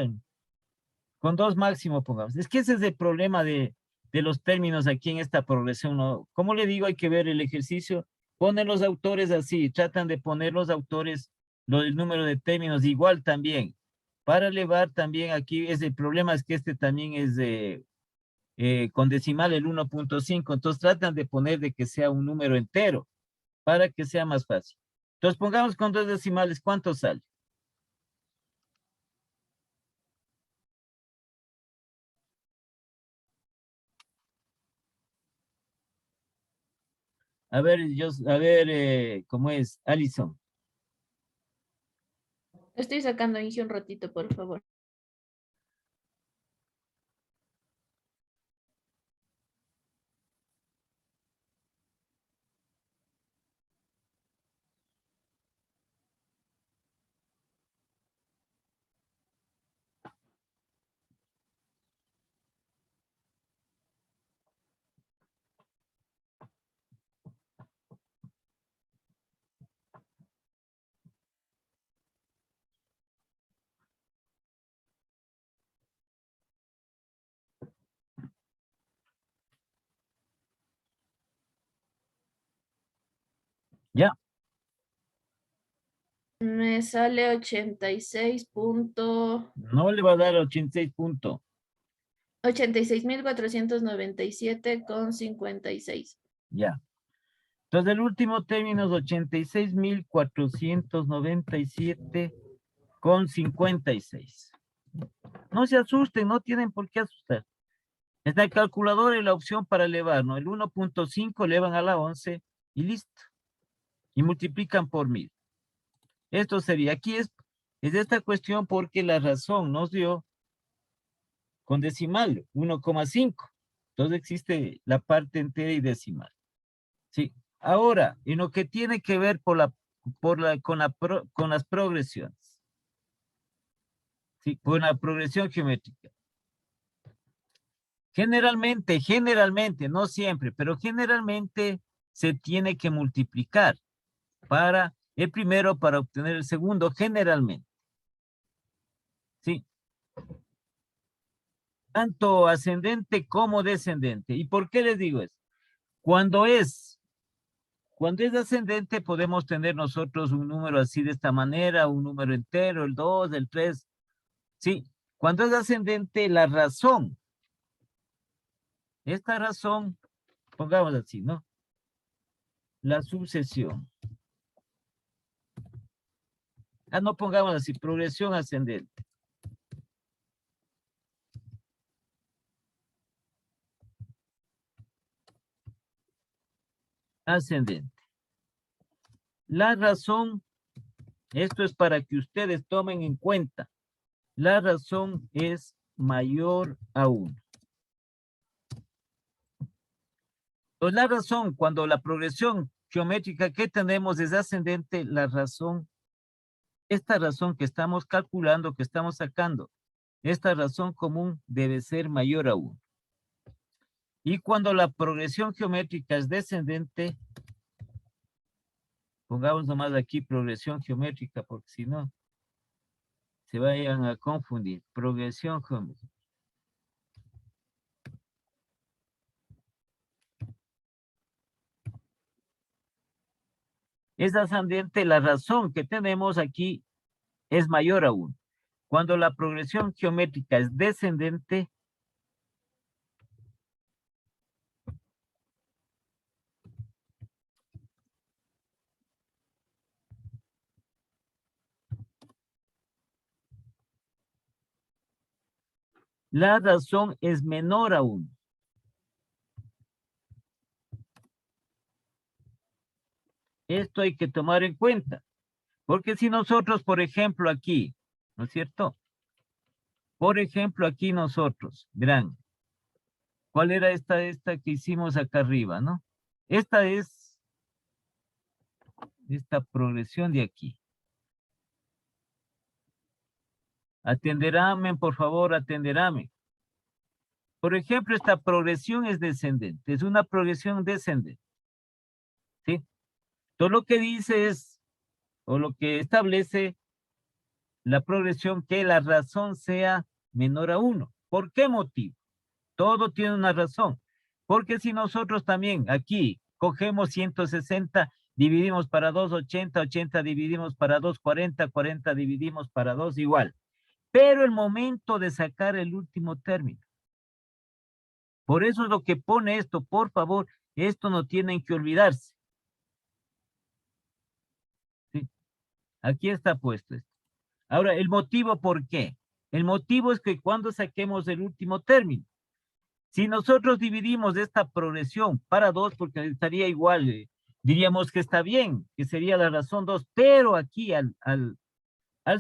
Con 2 máximo pongamos. Es que ese es el problema de los términos aquí en esta progresión, ¿no? Como le digo, hay que ver el ejercicio. Ponen los autores así, tratan de poner los autores el número de términos igual también. Para elevar también aquí, el problema es que este también es con decimal el 1.5, entonces tratan de poner de que sea un número entero para que sea más fácil. Entonces pongamos con 2 decimales, ¿cuánto sale? A ver, ¿cómo es? Alison. Estoy sacando a Inge un ratito, por favor. Ya, Me sale 86 punto... no le va a dar 86 puntos. 86.497,56. Ya. Entonces el último término es 86.497,56. No se asusten, no tienen por qué asustar. Está el calculador y la opción para elevar, ¿no? El 1.5 elevan a la 11 y listo. Y multiplican por 1000. Esto sería, aquí es esta cuestión porque la razón nos dio con decimal, 1,5. Entonces existe la parte entera y decimal. Sí. Ahora, en lo que tiene que ver con las progresiones. Sí, con la progresión geométrica. Generalmente, no siempre, pero generalmente se tiene que multiplicar para el primero para obtener el segundo, generalmente. Sí. Tanto ascendente como descendente. ¿Y por qué les digo eso? Cuando es ascendente podemos tener nosotros un número así de esta manera, un número entero, el 2, el 3. Sí, cuando es ascendente la razón, esta razón, pongamos así, ¿no? La sucesión. No pongamos así, progresión ascendente. Ascendente. La razón, esto es para que ustedes tomen en cuenta, la razón es mayor a 1. Pues la razón, cuando la progresión geométrica que tenemos es ascendente, la razón, esta razón que estamos calculando, que estamos sacando, esta razón común debe ser mayor a 1. Y cuando la progresión geométrica es descendente, pongamos nomás aquí progresión geométrica, porque si no, se vayan a confundir. Progresión geométrica. Es ascendente, la razón que tenemos aquí es mayor a 1. Cuando la progresión geométrica es descendente, la razón es menor a 1. Esto hay que tomar en cuenta. Porque si nosotros, por ejemplo, aquí, ¿no es cierto? Por ejemplo, aquí nosotros, verán, ¿cuál era esta que hicimos acá arriba, no? Esta es esta progresión de aquí. Atenderáme, por favor, atenderáme. Por ejemplo, esta progresión es descendente, es una progresión descendente. ¿Sí? Todo lo que dice es, o lo que establece la progresión, que la razón sea menor a 1. ¿Por qué motivo? Todo tiene una razón. Porque si nosotros también aquí cogemos 160, dividimos para 2, 80, 80 dividimos para 2, 40, 40 dividimos para 2, igual. Pero el momento de sacar el último término. Por eso es lo que pone esto, por favor, esto no tienen que olvidarse. ¿Sí? Aquí está puesto esto. Ahora, el motivo, ¿por qué? El motivo es que cuando saquemos el último término, si nosotros dividimos esta progresión para 2, porque estaría igual, diríamos que está bien, que sería la razón 2, pero aquí al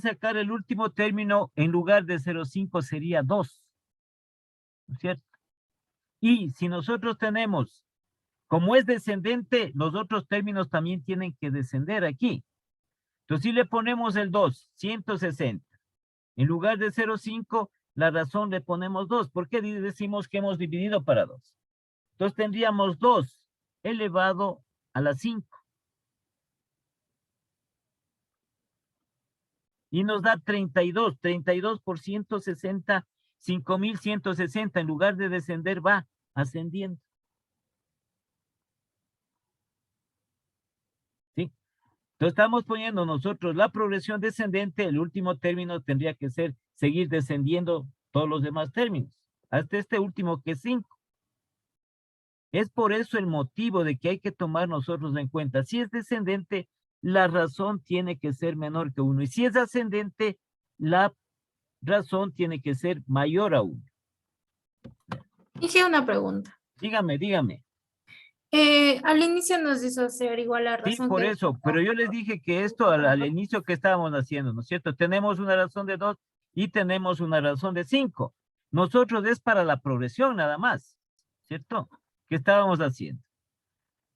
sacar el último término, en lugar de 0,5 sería 2, ¿no es cierto? Y si nosotros tenemos, como es descendente, los otros términos también tienen que descender aquí. Entonces, si le ponemos el 2, 160, en lugar de 0,5, la razón le ponemos 2. ¿Por qué decimos que hemos dividido para 2? Entonces tendríamos 2 elevado a la 5. Y nos da 32. 32 por 160, 5.160. En lugar de descender, va ascendiendo. ¿Sí? Entonces estamos poniendo nosotros la progresión descendente. El último término tendría que ser seguir descendiendo todos los demás términos. Hasta este último que es 5. Es por eso el motivo de que hay que tomar nosotros en cuenta. Si es descendente, la razón tiene que ser menor que 1. Y si es ascendente, la razón tiene que ser mayor a 1. Dije una pregunta. Dígame. Al inicio nos hizo hacer igual la Sí, razón por que... eso. Pero yo les dije que esto al inicio que estábamos haciendo, ¿no es cierto? Tenemos una razón de 2 y tenemos una razón de 5. Nosotros es para la progresión nada más, ¿cierto? Que estábamos haciendo.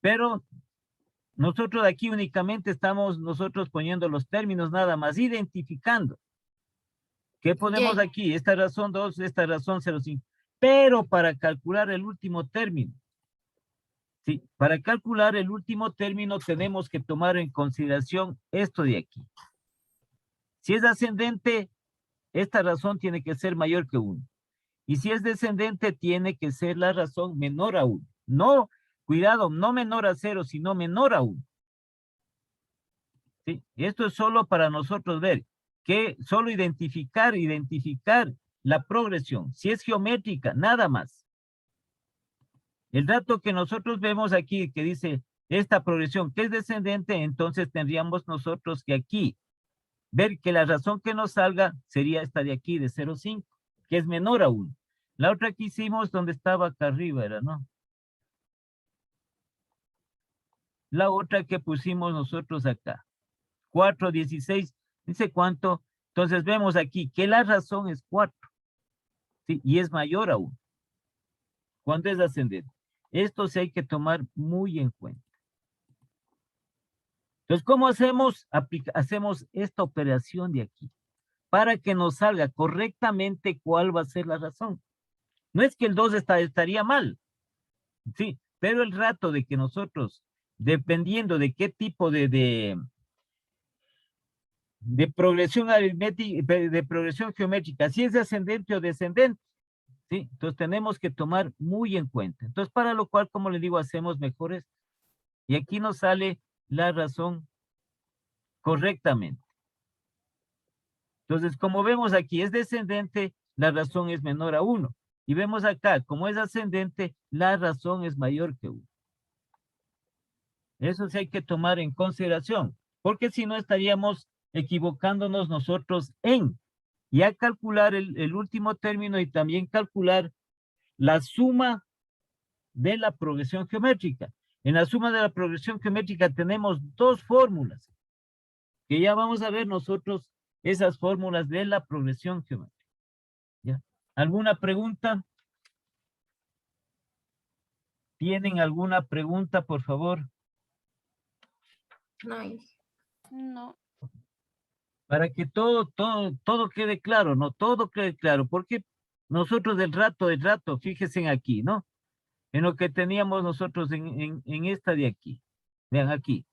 Pero nosotros aquí únicamente estamos nosotros poniendo los términos nada más, identificando. ¿Qué ponemos Ya. aquí? Esta razón 2, esta razón 0,5. Pero para calcular el último término, sí, para calcular el último término tenemos que tomar en consideración esto de aquí. Si es ascendente, esta razón tiene que ser mayor que 1. Y si es descendente, tiene que ser la razón menor a 1. No, cuidado, no menor a 0, sino menor a 1. ¿Sí? Esto es solo para nosotros ver, que solo identificar la progresión. Si es geométrica, nada más. El dato que nosotros vemos aquí, que dice esta progresión que es descendente, entonces tendríamos nosotros que aquí ver que la razón que nos salga sería esta de aquí, de 0,5, que es menor a 1. La otra que hicimos donde estaba acá arriba era, ¿no? La otra que pusimos nosotros acá. 4, 16, dice cuánto. Entonces vemos aquí que la razón es 4, ¿sí? Y es mayor a 1. Cuando es ascendente. Esto sí hay que tomar muy en cuenta. Entonces, ¿cómo hacemos? Hacemos esta operación de aquí para que nos salga correctamente cuál va a ser la razón. No es que el 2 estaría mal, sí, pero el rato de que nosotros, dependiendo de qué tipo de progresión aritmética, de progresión geométrica, si es ascendente o descendente, ¿sí? Entonces tenemos que tomar muy en cuenta. Entonces, para lo cual, como le digo, hacemos mejores. Y aquí nos sale la razón correctamente. Entonces, como vemos aquí, es descendente, la razón es menor a 1. Y vemos acá, como es ascendente, la razón es mayor que 1. Eso sí hay que tomar en consideración, porque si no estaríamos equivocándonos nosotros en y a calcular el último término y también calcular la suma de la progresión geométrica. En la suma de la progresión geométrica tenemos dos fórmulas, que ya vamos a ver nosotros esas fórmulas de la progresión geométrica. ¿Ya? ¿Alguna pregunta? ¿Tienen alguna pregunta, por favor? No hay. No. Para que todo quede claro, ¿no? Todo quede claro, porque nosotros del rato, fíjense aquí, ¿no? En lo que teníamos nosotros en esta de aquí. Vean aquí.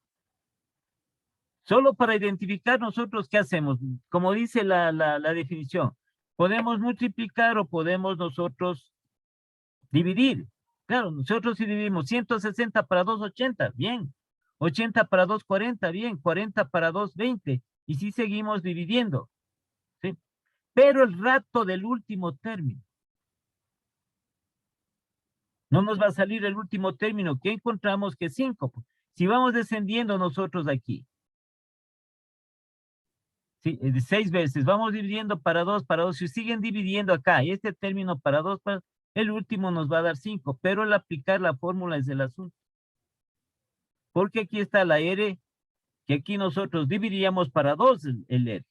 Solo para identificar nosotros qué hacemos. Como dice la definición, podemos multiplicar o podemos nosotros dividir. Claro, nosotros si dividimos 160 para 280, bien. 80 para 240, bien. 40 para 220. Y si seguimos dividiendo. ¿Sí? Pero el rato del último término. No nos va a salir el último término. ¿Qué encontramos? Que 5. Si vamos descendiendo nosotros aquí. Sí, 6 veces. Vamos dividiendo para 2, para 2. Si siguen dividiendo acá, este término para 2, el último nos va a dar 5. Pero el aplicar la fórmula es el asunto. Porque aquí está la R, que aquí nosotros dividiríamos para 2 el R.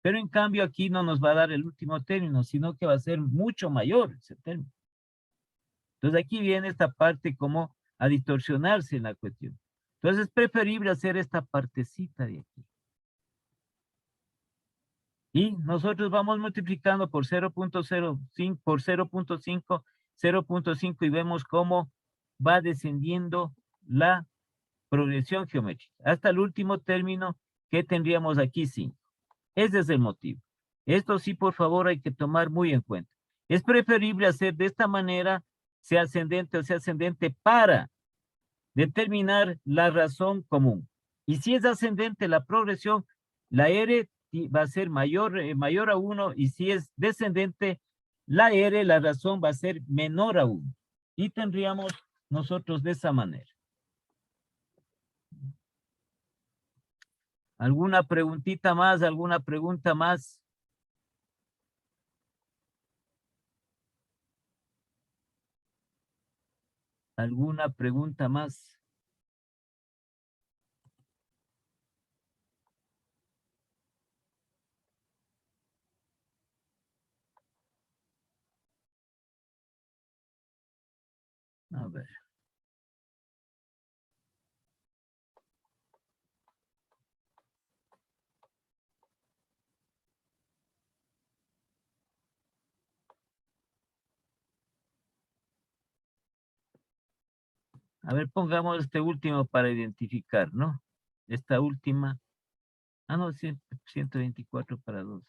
Pero en cambio aquí no nos va a dar el último término, sino que va a ser mucho mayor ese término. Entonces aquí viene esta parte como a distorsionarse en la cuestión. Entonces es preferible hacer esta partecita de aquí. Y nosotros vamos multiplicando por 0.05, por 0.5, 0.5 y vemos cómo va descendiendo la progresión geométrica. Hasta el último término que tendríamos aquí 5. Ese es el motivo. Esto sí, por favor, hay que tomar muy en cuenta. Es preferible hacer de esta manera, sea ascendente o sea ascendente, para determinar la razón común. Y si es ascendente la progresión, la R va a ser mayor a 1, y si es descendente, la R, la razón, va a ser menor a 1. Y tendríamos nosotros de esa manera. ¿Alguna preguntita más? ¿Alguna pregunta más? ¿Alguna pregunta más? A ver. A ver, pongamos este último para identificar, ¿no? Esta última. Ah, no, 124 para 2.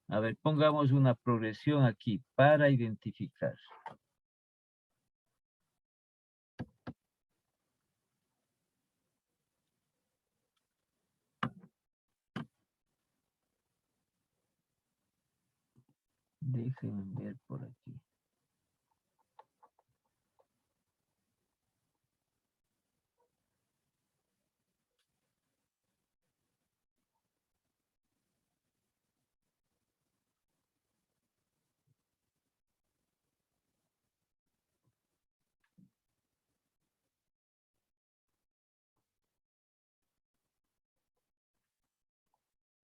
A ver, pongamos una progresión aquí para identificar. Déjenme ver por aquí.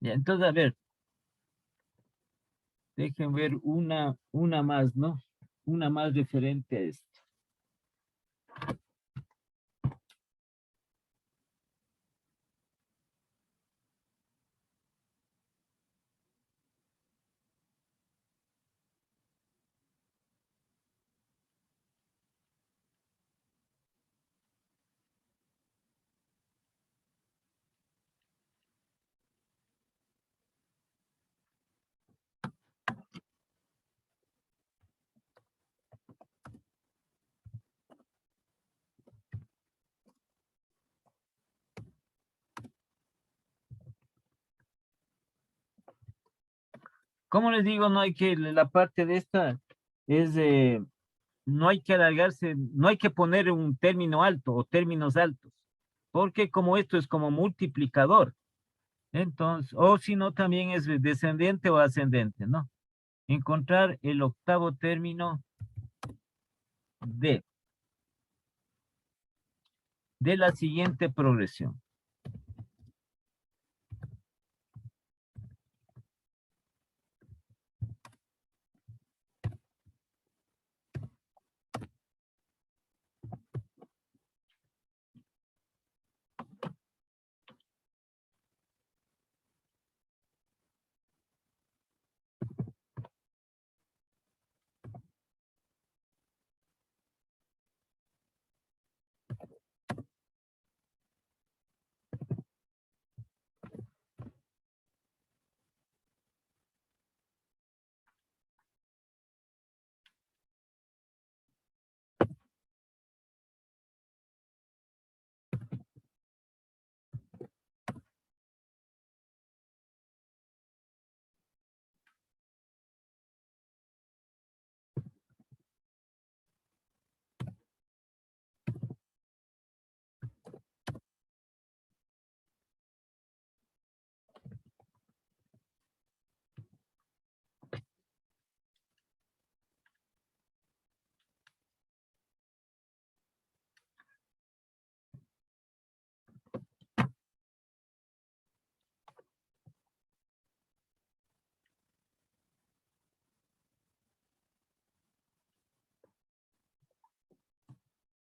Ya, entonces, a ver. Dejen ver una más, ¿no? Una más referente a esto. Como les digo, no hay que, la parte de esta es no hay que alargarse, no hay que poner un término alto o términos altos, porque como esto es como multiplicador, Entonces, o si no, también es descendente o ascendente, ¿no? Encontrar el octavo término de la siguiente progresión.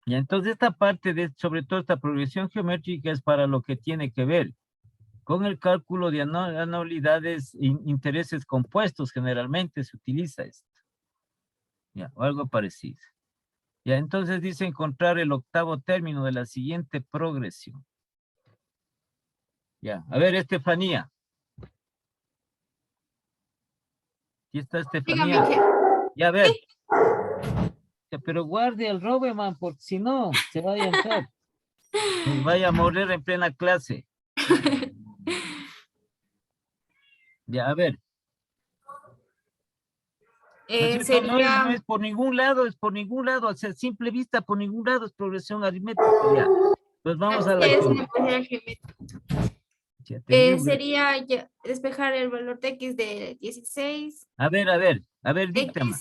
Y entonces esta parte de, sobre todo esta progresión geométrica es para lo que tiene que ver con el cálculo de anualidades e intereses compuestos. Generalmente se utiliza esto. Ya, o algo parecido. Ya, entonces dice encontrar el octavo término de la siguiente progresión. Ya, a ver, Estefanía. Aquí está Estefanía. Dígame, Ya, a ver. Sí. Ya, pero guarde el Robeman, porque si no, se va a entrar. Nos vaya a morir en plena clase. Ya, a ver. ¿No es cierto? No Sería, es por ningún lado, es por ningún lado, a simple vista, por ningún lado es progresión aritmética, ya. Pues vamos a la es geometría. una cuestión geométrica. Ya, terrible. Sería despejar el valor de x de 16, A ver,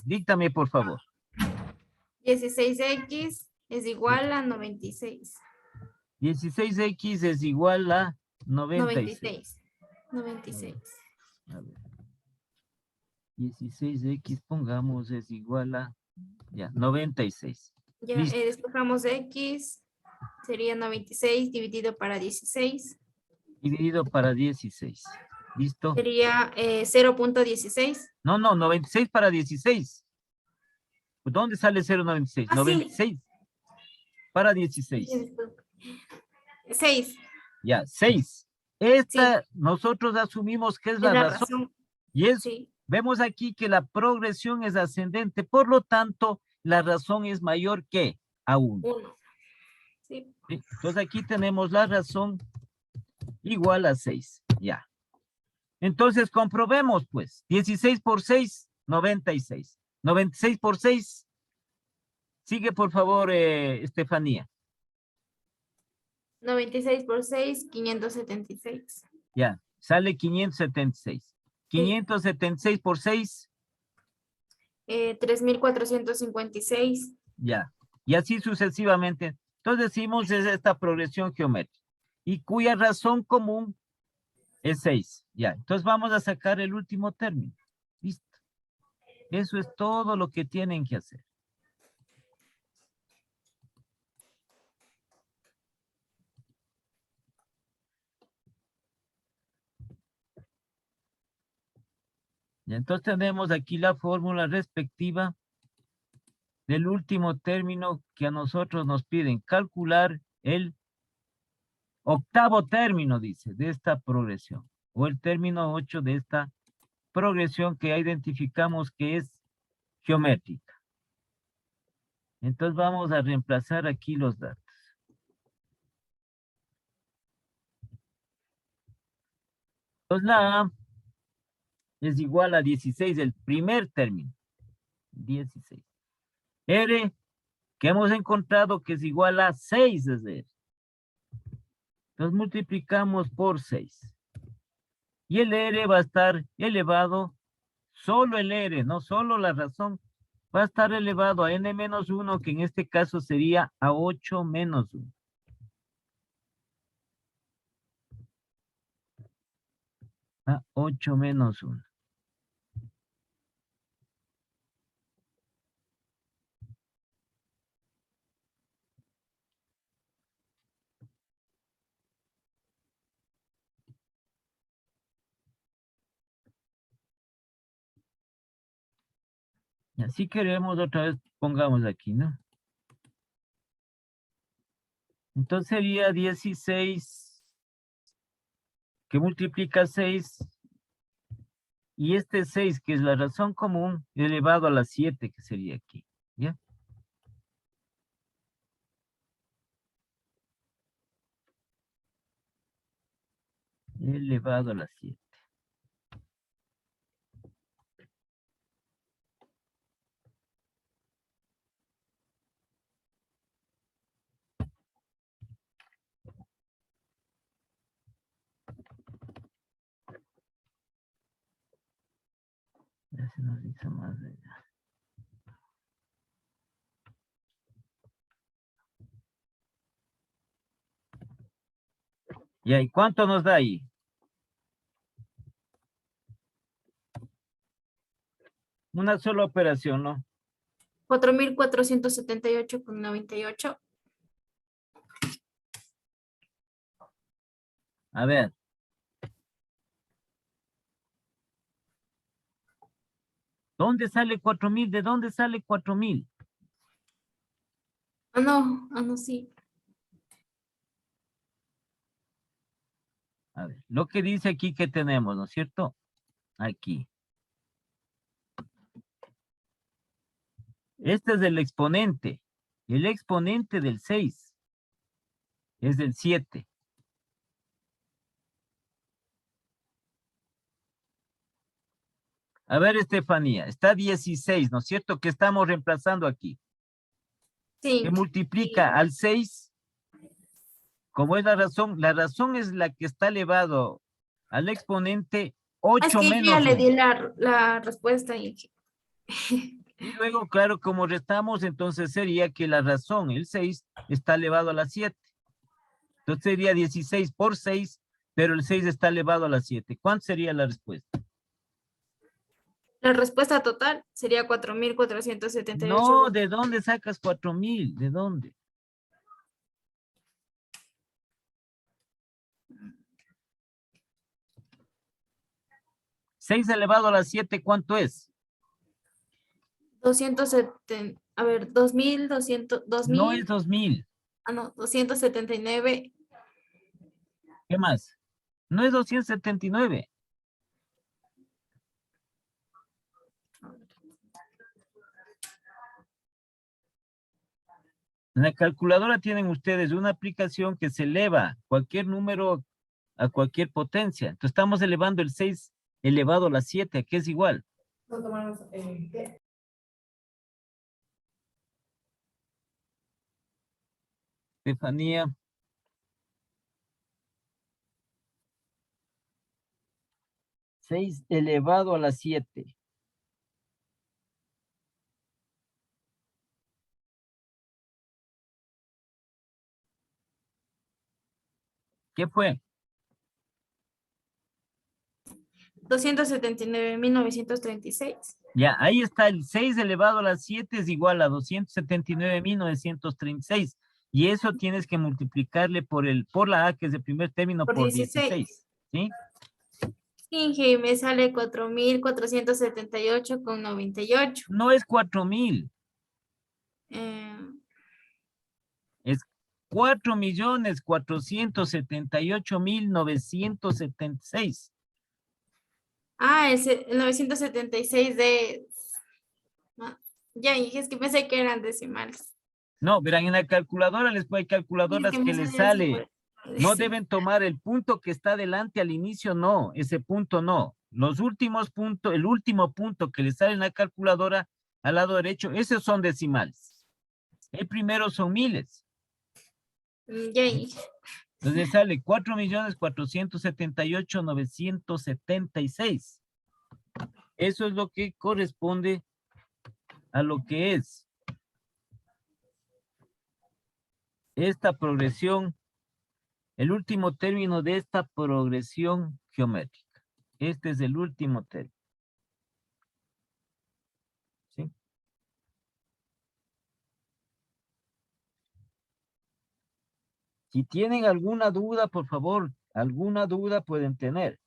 díctame, por favor. 16x es igual a 96. 16x es igual a 96. 96. A ver. 16x, pongamos, es igual a, ya, 96. Ya, Listo. despejamos x, sería 96 dividido para 16. Dividido para 16. ¿Listo? Sería 0.16. No, 96 para 16. ¿Dónde sale 0.96? Ah, sí. 96 para 16. 6. Ya, 6. Esta nosotros asumimos que es la razón. Y es, Sí. vemos aquí que la progresión es ascendente, por lo tanto, la razón es mayor que a 1. 1. Sí. ¿Sí? Entonces aquí tenemos la razón igual a 6. Ya. Entonces comprobemos, pues. 16 por 6, 96. 96 por 6. Sigue, por favor, Estefanía. 96 por 6, 576. Ya, sale 576. 576 por 6. 3456. Ya, y así sucesivamente. Entonces decimos es esta progresión geométrica y cuya razón común es 6. Ya, entonces vamos a sacar el último término. Listo. Eso es todo lo que tienen que hacer. Y entonces tenemos aquí la fórmula respectiva del último término que a nosotros nos piden calcular el octavo término, dice, de esta progresión, o el término 8 de esta progresión que ya identificamos que es geométrica. Entonces vamos a reemplazar aquí los datos. Entonces la A es igual a 16, el primer término. 16. R, que hemos encontrado que es igual a 6 desde R. Entonces multiplicamos por 6. Y el R va a estar elevado, solo el R, no solo la razón, va a estar elevado a n menos 1, que en este caso sería a 8 menos 1. A 8 menos 1. Y así queremos otra vez, pongamos aquí, ¿no? Entonces sería 16 que multiplica 6 y este 6 que es la razón común elevado a la 7 que sería aquí, ¿ya? Elevado a la 7. Ya se nos hizo más de allá. Ya, ¿y cuánto nos da ahí? Una sola operación, ¿no? 4.478,98. A ver. ¿Dónde sale 4,000? ¿De dónde sale 4,000? No, sí. A ver, lo que dice aquí que tenemos, ¿no es cierto? Aquí. Este es el exponente. El exponente del 6 es del 7. A ver, Estefanía, está 16, ¿no es cierto? Que estamos reemplazando aquí. Sí. Que multiplica al 6. Como es la razón es la que está elevado al exponente 8 Es que yo menos ya le 1. di la respuesta y Y luego, claro, como restamos, entonces sería que la razón, el 6, está elevado a la 7. Entonces sería 16 por 6, pero el 6 está elevado a la 7. ¿Cuánto sería la respuesta? la respuesta total sería 4.478. No, ¿de dónde sacas 4,000? ¿De dónde? ¿6 elevado a la 7 cuánto es? 270, a ver, 2.200, No es 2.000, 2,000. no, 279. ¿Qué más? No es 279. En la calculadora tienen ustedes una aplicación que se eleva cualquier número a cualquier potencia. Entonces estamos elevando el 6 elevado a la 7, que es igual. Estefanía. Seis elevado a la 7. ¿Qué fue? 279.936. Ya, ahí está, el 6 elevado a la 7 es igual a 279.936. Y eso tienes que multiplicarle por la A, que es el primer término, Por por 16. 16. ¿Sí? Inge, me sale 4.478,98. No es 4,000, Eh, es 4,478,976. el 976 de... ah, ya, Inge, es que pensé que eran decimales. No, verán, en la calculadora hay calculadoras Es que me que les salía así sale. No deben tomar el punto que está delante al inicio, no, ese punto no. Los últimos puntos, el último punto que les sale en la calculadora al lado derecho, esos son decimales. El primero son miles. Ya, Inge. Entonces sale 4.478.976. Eso es lo que corresponde a lo que es esta progresión, el último término de esta progresión geométrica. Este es el último término. ¿Sí? Si tienen alguna duda, por favor, alguna duda pueden tener.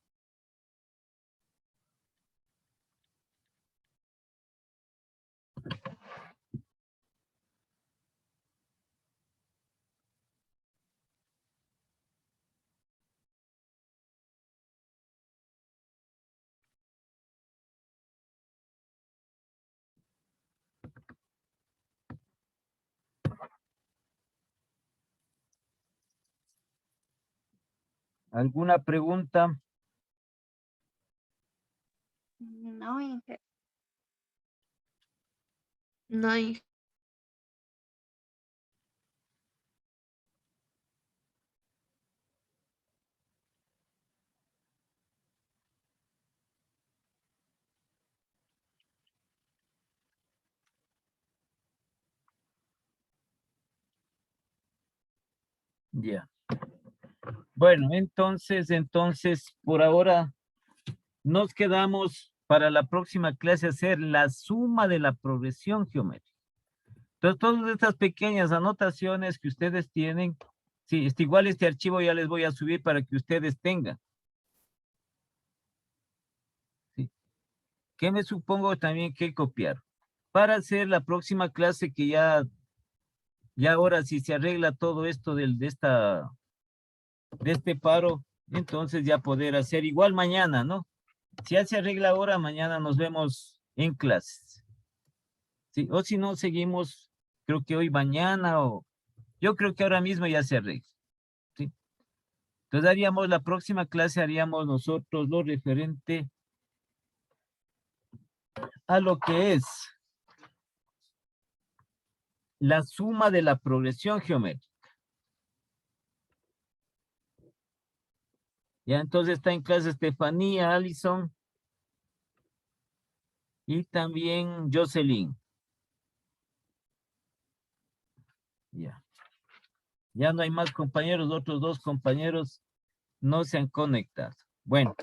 ¿Alguna pregunta? No, Inge. No hay. Ya. Bueno, entonces, por ahora nos quedamos para la próxima clase hacer la suma de la progresión geométrica. Entonces, todas estas pequeñas anotaciones que ustedes tienen, sí, igual este archivo ya les voy a subir para que ustedes tengan. ¿Sí? Que me supongo también que copiar. Para hacer la próxima clase que ya ahora si se arregla todo esto de este paro, entonces ya poder hacer igual mañana, ¿no? Si ya se arregla ahora, mañana nos vemos en clases. ¿Sí? O si no, seguimos, creo que hoy, mañana, o yo creo que ahora mismo ya se arregla. ¿Sí? Entonces haríamos la próxima clase, haríamos nosotros lo referente a lo que es la suma de la progresión geométrica. Ya entonces está en clase Estefanía, Alison y también Jocelyn. Ya. Ya no hay más compañeros, otros dos compañeros no se han conectado. Bueno,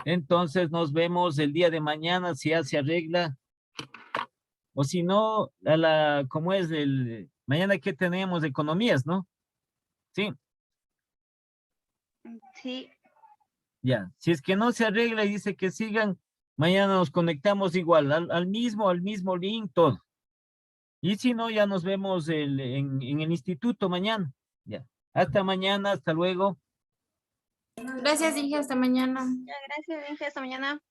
entonces nos vemos el día de mañana si ya se arregla. O si no, ¿cómo es mañana que tenemos? Economías, ¿no? Sí, Sí, ya. Si es que no se arregla y dice que sigan, mañana nos conectamos igual, al mismo link, todo. Y si no, ya nos vemos en el instituto mañana. Ya. Hasta mañana, hasta luego. Gracias, dije hasta mañana. ya, gracias, Inge. Hasta mañana.